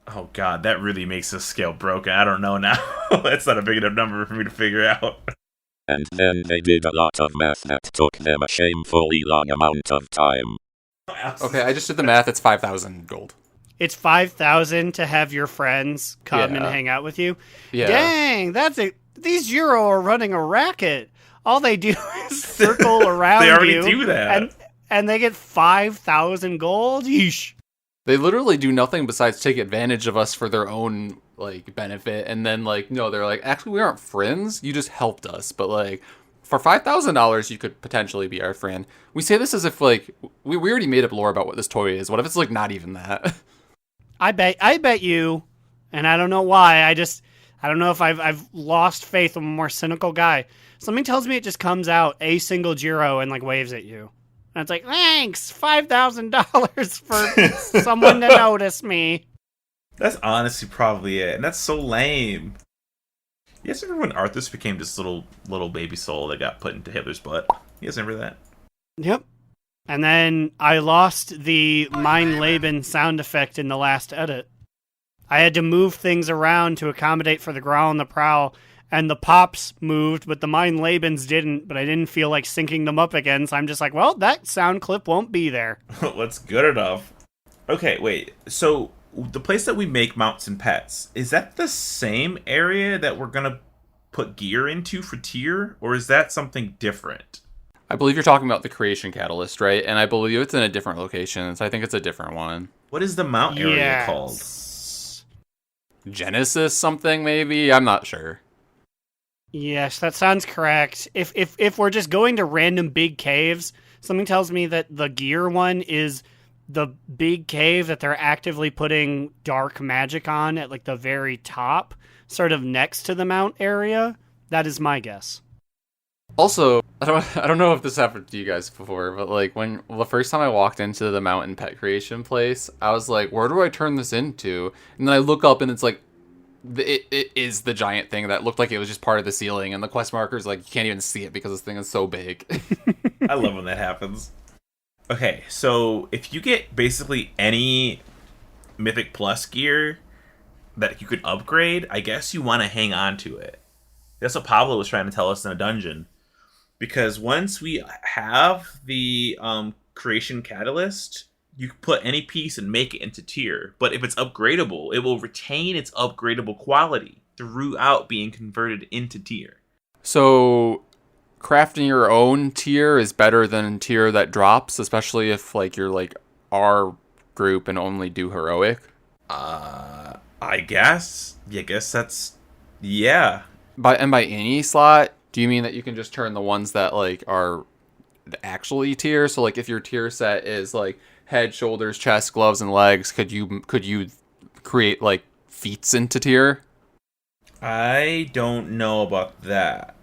Oh god, that really makes this scale broken. I don't know now. That's not a big enough number for me to figure out. And then they did a lot of math that took them a shamefully long amount of time. Okay, I just did the math. It's 5,000 gold. It's 5,000 to have your friends come and hang out with you. Yeah. Dang, that's it. These Euro are running a racket. All they do is circle around They already you. do that. And they get 5,000 gold? Yeesh. They literally do nothing besides take advantage of us for their own like benefit, and then like no, they're like, actually we aren't friends. You just helped us, but like for $5,000 you could potentially be our friend. We say this as if like we already made up lore about what this toy is. What if it's like not even that? I bet you, and I don't know why. I don't know if I've lost faith. I'm a more cynical guy. Something tells me it just comes out a single Jiro and like waves at you. And it's like, thanks, $5,000 for someone to notice me. That's honestly probably it, and that's so lame. You guys remember when Arthas became this little baby soul that got put into Hitler's butt? You guys remember that? Yep. And then I lost the Mein Leben sound effect in the last edit. I had to move things around to accommodate for the growl and the prowl, and the pops moved, but the Mein Lebens didn't, but I didn't feel like syncing them up again, so I'm just like, well, that sound clip won't be there. What's good enough? Okay, wait. So, the place that we make mounts and pets, is that the same area that we're gonna put gear into for tier, or is that something different? I believe you're talking about the creation catalyst, right? And I believe it's in a different location, so I think it's a different one. What is the mount area called? Genesis something, maybe? I'm not sure. Yes, that sounds correct. If we're just going to random big caves, something tells me that the gear one is the big cave that they're actively putting dark magic on at like the very top, sort of next to the mount area. That is my guess. Also, I don't know if this happened to you guys before, but like when the first time I walked into the mountain pet creation place, I was like, where do I turn this into? And then I look up and it's like, it is the giant thing that looked like it was just part of the ceiling, and the quest marker's like, you can't even see it because this thing is so big. I love when that happens. Okay, so if you get basically any Mythic Plus gear that you could upgrade, I guess you want to hang on to it. That's what Pablo was trying to tell us in a dungeon. Because once we have the creation catalyst, you can put any piece and make it into tier. But if it's upgradable, it will retain its upgradable quality throughout being converted into tier. So crafting your own tier is better than tier that drops, especially if like you're like our group and only do heroic. I guess. I guess that's... Yeah. By any slot, do you mean that you can just turn the ones that like are actually tier? So like if your tier set is like head, shoulders, chest, gloves, and legs, could you create like feats into tier? I don't know about that.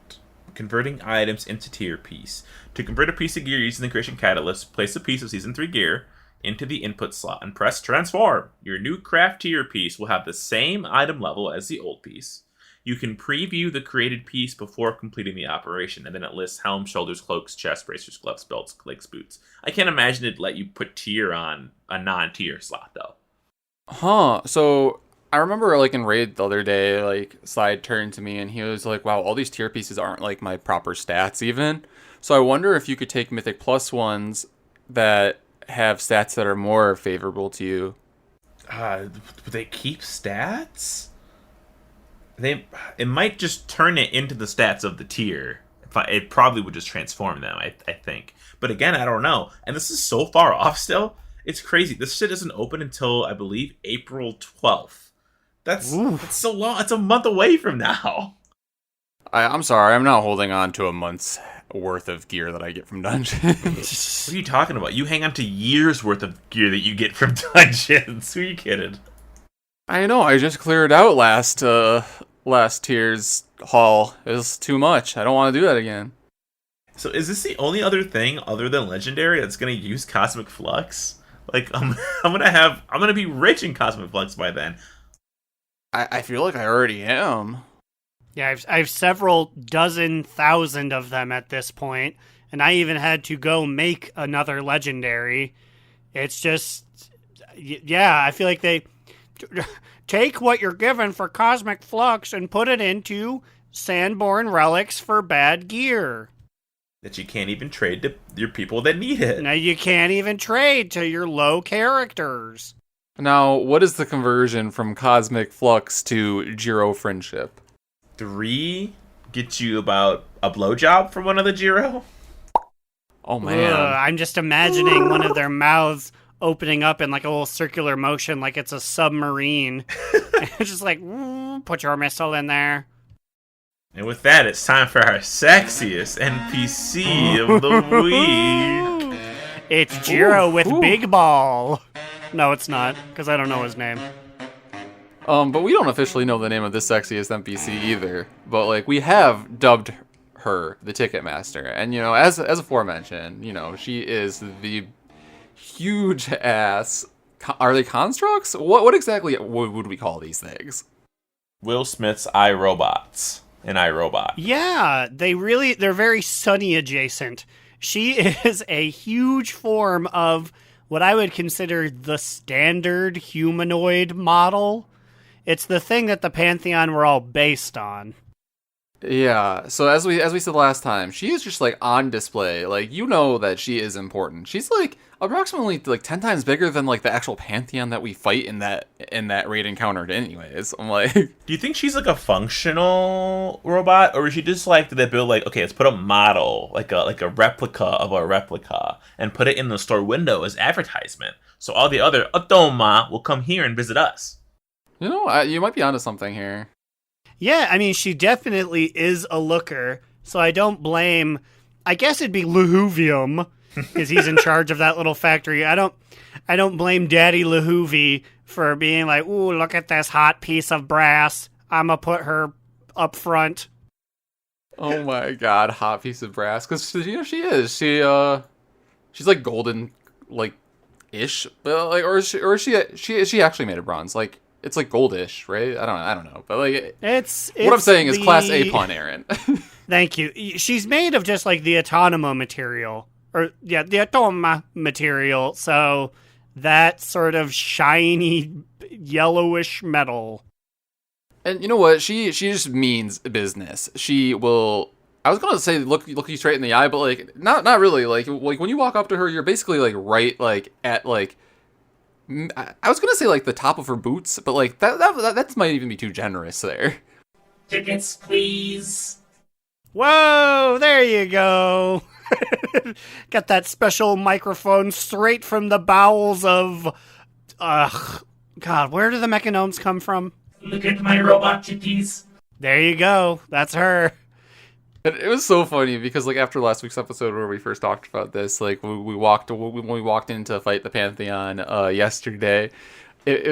Converting items into tier piece. To convert a piece of gear using the creation catalyst, place a piece of season 3 gear into the input slot and press transform. Your new craft tier piece will have the same item level as the old piece. You can preview the created piece before completing the operation, and then it lists helm, shoulders, cloaks, chest, bracers, gloves, belts, legs, boots. I can't imagine it'd let you put tier on a non-tier slot, though. Huh. So I remember like in Raid the other day, like Slide turned to me and he was like, wow, all these tier pieces aren't like my proper stats even. So I wonder if you could take Mythic Plus ones that have stats that are more favorable to you. Would they keep stats? It might just turn it into the stats of the tier it probably would just transform them, I think. But again, I don't know. And this is so far off still. It's crazy. This shit doesn't open until, I believe, April 12th. That's so long. It's a month away from now. I'm sorry, I'm not holding on to a month's worth of gear that I get from dungeons. What are you talking about? You hang on to years worth of gear that you get from dungeons. Who are you kidding? I know, I just cleared out last tier's haul. It was too much. I don't want to do that again. So is this the only other thing other than Legendary that's going to use Cosmic Flux? Like, I'm gonna be rich in Cosmic Flux by then. I feel like I already am. Yeah, I've several dozen thousand of them at this point, and I even had to go make another legendary. It's just, yeah, I feel like they take what you're given for Cosmic Flux and put it into Sandborn relics for bad gear. That you can't even trade to your people that need it. Now you can't even trade to your low characters. Now, what is the conversion from Cosmic Flux to Jiro Friendship? 3 gets you about a blowjob from one of the Jiro. Oh, man. I'm just imagining one of their mouths opening up in like a little circular motion like it's a submarine. It's just like, put your missile in there. And with that, it's time for our sexiest NPC of the week. It's Jiro with Big Ball. No, it's not, because I don't know his name. But we don't officially know the name of this sexiest NPC either. But, like, we have dubbed her the Ticketmaster. And, you know, as aforementioned, you know, she is the huge ass... Are they constructs? What exactly would we call these things? Will Smith's iRobots in iRobot. Yeah, they're very Sunny adjacent. She is a huge form of what I would consider the standard humanoid model. It's the thing that the Pantheon were all based on. Yeah, so as we said last time, she is just like on display. Like, you know that she is important. She's like approximately like 10 times bigger than like the actual Pantheon that we fight in that raid encounter anyways. I'm like, do you think she's like a functional robot, or is she just like, did they build like, okay, let's put a model, like a replica of a replica, and put it in the store window as advertisement, so all the other Otoma will come here and visit us? You know, you might be onto something here. Yeah, I mean, she definitely is a looker, so I don't blame... I guess it'd be Lehuvium, because he's in charge of that little factory. I don't blame Daddy Lehuvi for being like, ooh, look at this hot piece of brass. I'm gonna put her up front. Oh my god, hot piece of brass. Because, you know, she is. She's like golden, like, ish. But, like, or is she actually made of bronze? Like, it's like goldish, right? I don't know. But like, it's what I'm saying is class A pun, Aaron. Thank you. She's made of just like the Autonoma material, the Atoma material. So that sort of shiny yellowish metal. And you know what? She just means business. She will. I was gonna say look you straight in the eye, but like not really. Like when you walk up to her, you're basically like right like at like. I was gonna say like the top of her boots, but like that might even be too generous there. Tickets, please. Whoa, there you go. Got that special microphone straight from the bowels of... God, where do the mechanomes come from? Look at my robot titties. There you go. That's her. It was so funny because like after last week's episode where we first talked about this, like when we walked in to fight the Pantheon yesterday, it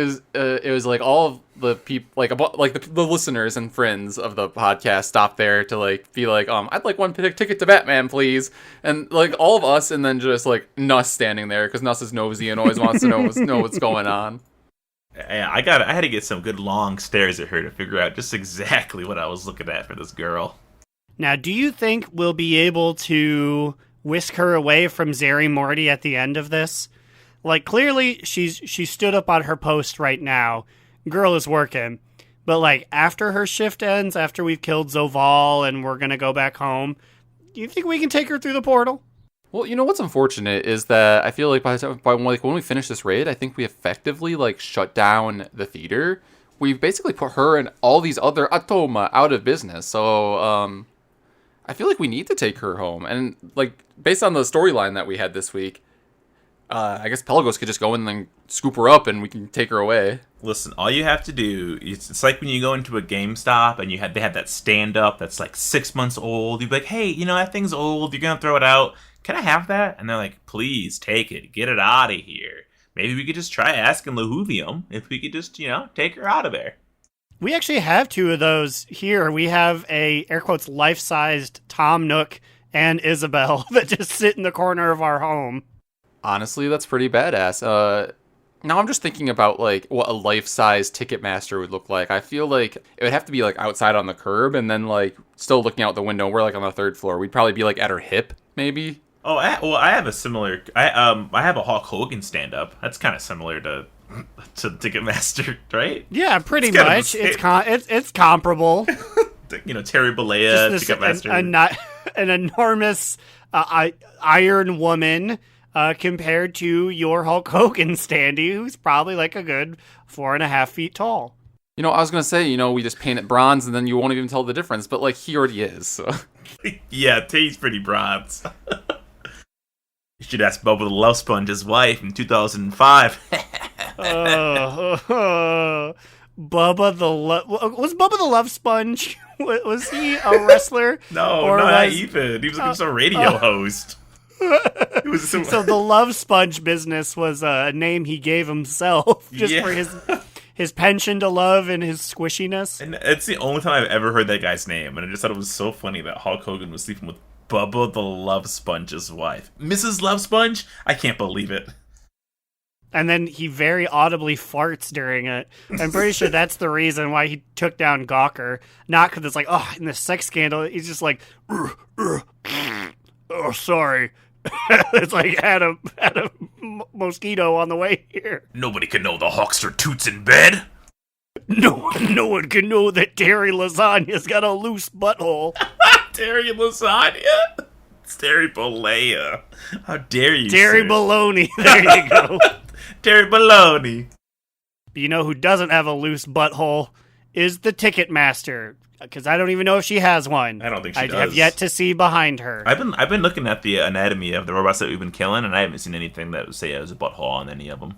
was like all of the people like the listeners and friends of the podcast stopped there to like be like I'd like one ticket to Batman please, and like all of us, and then just like Nuss standing there because Nuss is nosy and always wants to know what's going on. Yeah, I had to get some good long stares at her to figure out just exactly what I was looking at for this girl. Now, do you think we'll be able to whisk her away from Zereth Mortis at the end of this? Like, clearly, she stood up on her post right now. Girl is working. But, like, after her shift ends, after we've killed Zoval and we're going to go back home, do you think we can take her through the portal? Well, you know what's unfortunate is that I feel like when we finish this raid, I think we effectively, like, shut down the theater. We've basically put her and all these other Atoma out of business. So, I feel like we need to take her home. And, like, based on the storyline that we had this week, I guess Pelagos could just go in and scoop her up and we can take her away. Listen, all you have to do, it's like when you go into a GameStop and they have that stand-up that's like 6 months old. You'd be like, hey, that thing's old. You're going to throw it out. Can I have that? And they're like, please, take it. Get it out of here. Maybe we could just try asking Lahuvium if we could just, take her out of there. We actually have 2 of those here. We have a, air quotes, life-sized Tom Nook and Isabel that just sit in the corner of our home. Honestly, that's pretty badass. Now I'm just thinking about, like, what a life-size Ticketmaster would look like. I feel like it would have to be, like, outside on the curb and then, like, still looking out the window. We're, like, on the 3rd floor. We'd probably be, like, at her hip, maybe. Oh, I have a similar... I have a Hulk Hogan stand-up. That's kind of similar to Ticketmaster, right? Yeah, pretty much. It's comparable. Terry Bollea, Ticketmaster. An enormous iron woman compared to your Hulk Hogan standee, who's probably like a good 4.5 feet tall. I was going to say, we just paint it bronze and then you won't even tell the difference, but, like, he already is, so... Yeah, Tay's pretty bronze. You should ask Bubba the Love Sponge's wife in 2005. Bubba the was Bubba the Love Sponge? Was he a wrestler? No, not even. He was like a radio host. So the Love Sponge business was a name he gave himself just for his penchant to love and his squishiness. And it's the only time I've ever heard that guy's name, and I just thought it was so funny that Hulk Hogan was sleeping with Bubba the Love Sponge's wife. Mrs. Love Sponge? I can't believe it. And then he very audibly farts during it. I'm pretty sure that's the reason why he took down Gawker. Not because it's like, in the sex scandal, he's just like, oh, sorry. It's like, had a mosquito on the way here. Nobody can know the Hulkster toots in bed. No one can know that Terry Lasagna's got a loose butthole. Terry Lasagna? It's Terry Bollea. How dare you, Terry Baloney. There you go. Terry Baloney. You know who doesn't have a loose butthole is the Ticketmaster. Because I don't even know if she has one. I don't think she does. I have yet to see behind her. I've been looking at the anatomy of the robots that we've been killing, and I haven't seen anything that would say there's a butthole on any of them.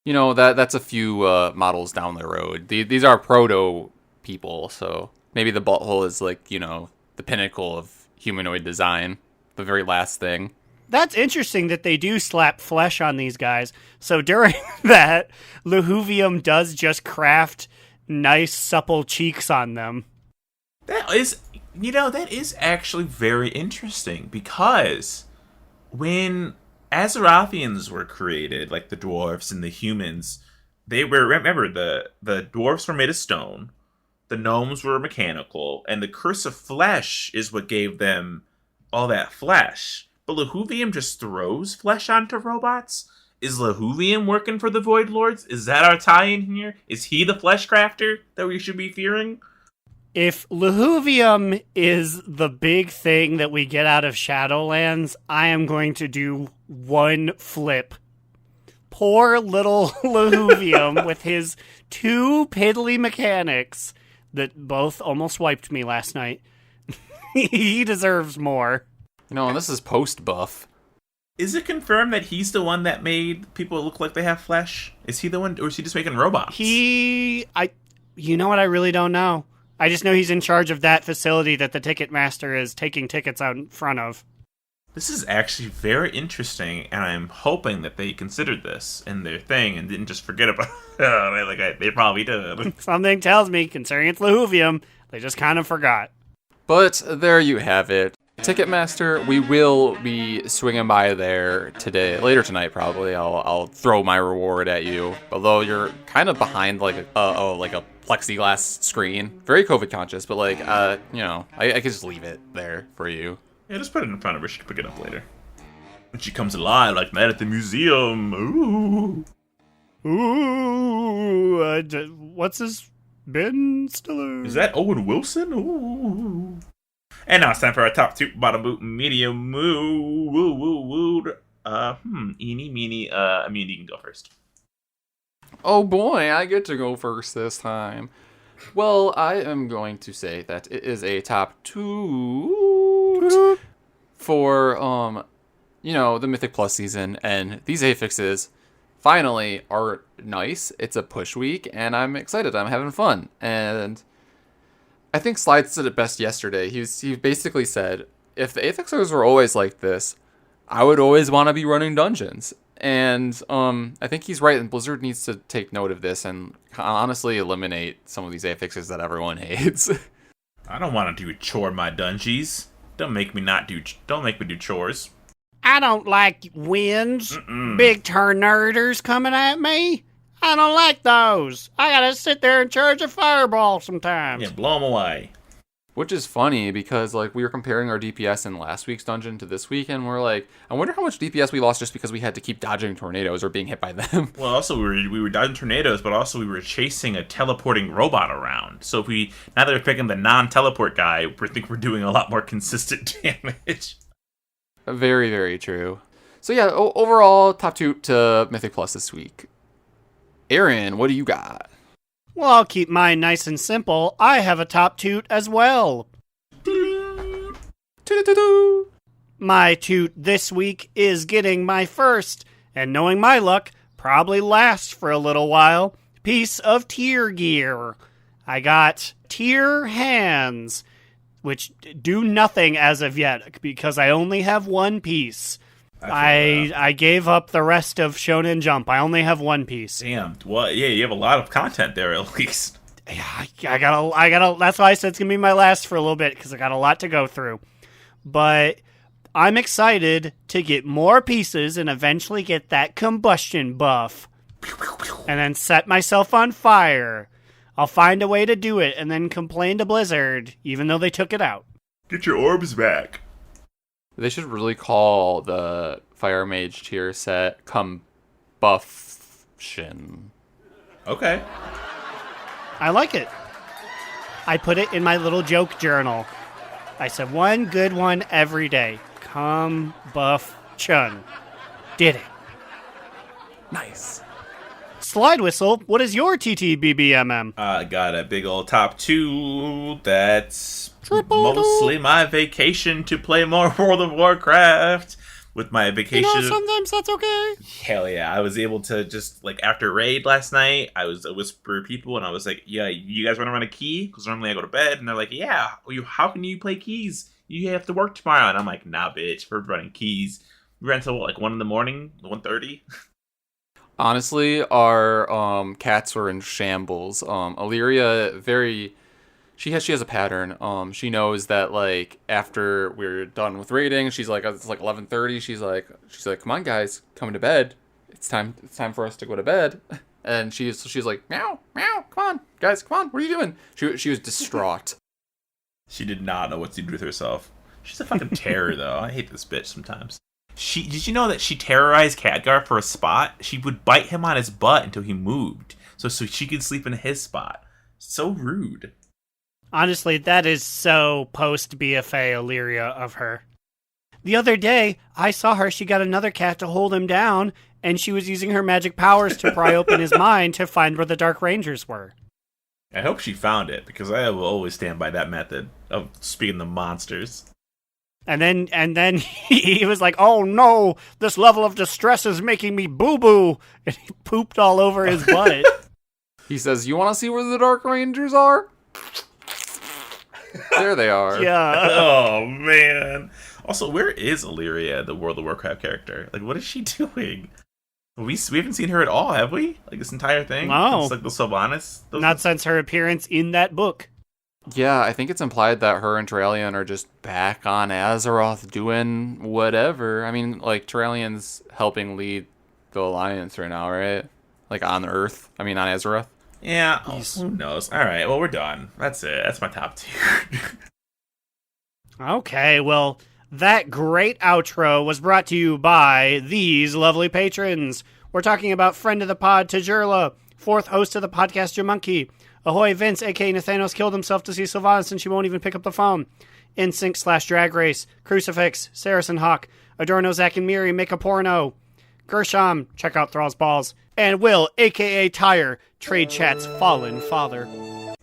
That's a few models down the road. These are proto people, so maybe the butthole is like, the pinnacle of humanoid design, the very last thing. That's interesting that they do slap flesh on these guys. So during that, Lahuvium does just craft nice, supple cheeks on them. That is actually very interesting, because when Azerothians were created, like the dwarves and the humans, remember, the dwarves were made of stone, the gnomes were mechanical, and the curse of flesh is what gave them all that flesh. But Lahuvium just throws flesh onto robots? Is Lahuvium working for the Void Lords? Is that our tie-in here? Is he the flesh crafter that we should be fearing? If Lahuvium is the big thing that we get out of Shadowlands, I am going to do one flip. Poor little Lahuvium with his 2 piddly mechanics that both almost wiped me last night. He deserves more. And this is post-buff. Is it confirmed that he's the one that made people look like they have flesh? Is he the one, or is he just making robots? You know what? I really don't know. I just know he's in charge of that facility that the Ticketmaster is taking tickets out in front of. This is actually very interesting, and I'm hoping that they considered this in their thing and didn't just forget about it. They probably did. Something tells me, considering it's Lahuvium, they just kind of forgot. But there you have it. Ticketmaster, we will be swinging by there later tonight probably. I'll throw my reward at you. Although you're kind of behind like a plexiglass screen. Very COVID conscious, but I could just leave it there for you. Yeah, just put it in front of her. She can pick it up later. When she comes alive like that at the museum. What's his Ben Stiller? Is that Owen Wilson? Ooh. And now it's time for our top 2, bottom boot, medium mood. Eeny, meeny, Immune, you can go first. Oh boy, I get to go first this time. Well, I am going to say that it is a top 2 for, the Mythic Plus season, and these affixes finally are nice. It's a push week, and I'm excited. I'm having fun. And I think Slide said it best yesterday. He basically said, if the affixes were always like this, I would always want to be running dungeons. And I think he's right, and Blizzard needs to take note of this and honestly eliminate some of these affixes that everyone hates. I don't want to do chore my dungeons. Don't make me do chores. I don't like wins. Big tornadoes coming at me. I don't like those. I gotta sit there and charge a fireball sometimes. Yeah, blow them away. Which is funny because we were comparing our DPS in last week's dungeon to this week, and we're like, I wonder how much DPS we lost just because we had to keep dodging tornadoes or being hit by them. Well, also we were dodging tornadoes, but also we were chasing a teleporting robot around. So now that we're picking the non-teleport guy, we think we're doing a lot more consistent damage. Very, very true. So yeah, overall top 2 to Mythic Plus this week. Aaron, what do you got? Well, I'll keep mine nice and simple. I have a top toot as well. My toot this week is getting my first, and knowing my luck, probably last for a little while, piece of tier gear. I got tier hands, which do nothing as of yet, because I only have one piece. I gave up the rest of Shonen Jump. I only have one piece. Damn. Well, yeah, you have a lot of content there at least. Yeah, I gotta. That's why I said it's gonna be my last for a little bit, because I got a lot to go through. But I'm excited to get more pieces and eventually get that combustion buff, and then set myself on fire. I'll find a way to do it, and then complain to Blizzard, even though they took it out. Get your orbs back. They should really call the Fire Mage tier set Combustion. Okay. I like it. I put it in my little joke journal. I said one good one every day. Combustion. Did it. Nice. Slidewhistle, what is your TTBBMM? I got a big old top 2 that's mostly my vacation to play more World of Warcraft. With my vacation... sometimes that's okay. Hell yeah. I was able to just, after raid last night, I was a whisper people, and I was like, yeah, you guys want to run a key? Because normally I go to bed, and they're like, yeah, how can you play keys? You have to work tomorrow. And I'm like, nah, bitch, we're running keys. We ran until, 1 in the morning, 1:30. Honestly, our cats were in shambles. Illyria, she has a pattern. She knows that after we're done with raiding, she's like, it's 11:30. She's like, come on guys, come to bed. It's time for us to go to bed. And she's like, meow, meow, come on guys, come on, what are you doing? She was distraught. She did not know what to do with herself. She's a fucking terror though. I hate this bitch sometimes. Did you know that she terrorized Khadgar for a spot? She would bite him on his butt until he moved, so she could sleep in his spot. So rude. Honestly, that is so post-BFA Illyria of her. The other day, I saw her, she got another cat to hold him down, and she was using her magic powers to pry open his mind to find where the Dark Rangers were. I hope she found it, because I will always stand by that method of speaking to monsters. And then he was like, oh no, this level of distress is making me boo-boo. And he pooped all over his butt. He says, you want to see where the Dark Rangers are? There they are. Yeah. Oh, man. Also, where is Illyria, the World of Warcraft character? What is she doing? We haven't seen her at all, have we? This entire thing? No. It's the Sylvanas? Not since her appearance in that book. Yeah, I think it's implied that her and Terralion are just back on Azeroth doing whatever. I mean, Terralion's helping lead the Alliance right now, right? On Earth. I mean, on Azeroth. Yeah, who knows? Alright, well, we're done. That's it. That's my top 2. Okay, well, that great outro was brought to you by these lovely patrons. We're talking about friend of the pod, Tajurla, fourth host of the podcast, Jamonkey. Ahoy, Vince, a.k.a. Nathanos, killed himself to see Sylvanas since she won't even pick up the phone. Insync/Drag Race, Crucifix, Saracen Hawk, Adorno, Zach and Miri, Make a Porno, Gershom, check out Thrall's Balls, and Will, a.k.a. Tyre, Trade Chat's Fallen Father.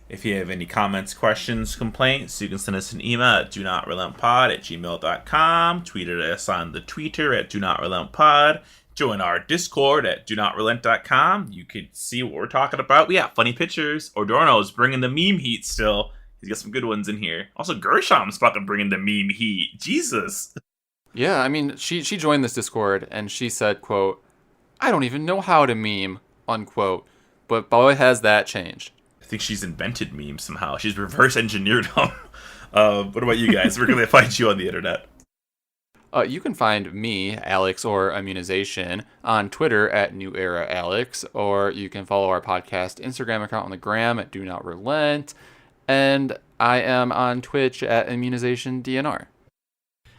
If you have any comments, questions, complaints, you can send us an email at donotrelenttpod@gmail.com. Tweet at us on the Twitter at donotrelenttpod. Join our Discord at donotrelent.com. You can see what we're talking about. We got funny pictures. Ordorno's bringing the meme heat still. He's got some good ones in here. Also, Gershom's fucking bringing the meme heat. Jesus. Yeah, I mean, she joined this Discord and she said, quote, "I don't even know how to meme," unquote. But boy, has that changed. I think she's invented memes somehow. She's reverse engineered them. What about you guys? Where can they find you on the internet? You can find me, Alex, or Immunization, on Twitter at NewEraAlex, or you can follow our podcast Instagram account on the gram at Do Not Relent, and I am on Twitch at ImmunizationDNR.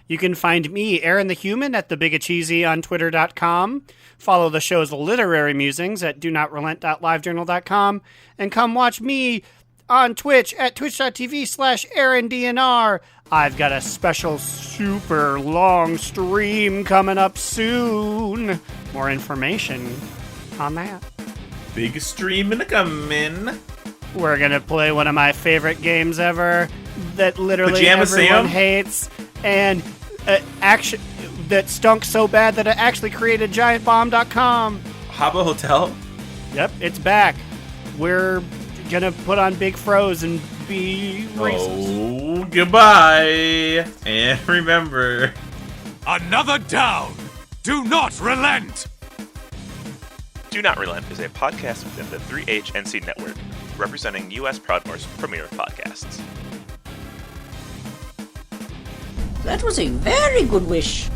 You can find me, Aaron the Human, at TheBigAcheesy on Twitter.com. Follow the show's literary musings at DoNotRelent.LiveJournal.com. And come watch me on Twitch at twitch.tv/AaronDNR. I've got a special super long stream coming up soon. More information on that. Big stream in a coming. We're going to play one of my favorite games ever that literally Pajama everyone Sam? hates. And action that stunk so bad that it actually created giantbomb.com. Habbo Hotel? Yep, it's back. We're going to put on big froze and be racist. Oh, goodbye. And remember, Another down. Do not relent. Do Not Relent is a podcast within the 3HNC network, representing U.S. Proudmoore's premier podcasts. That was a very good wish.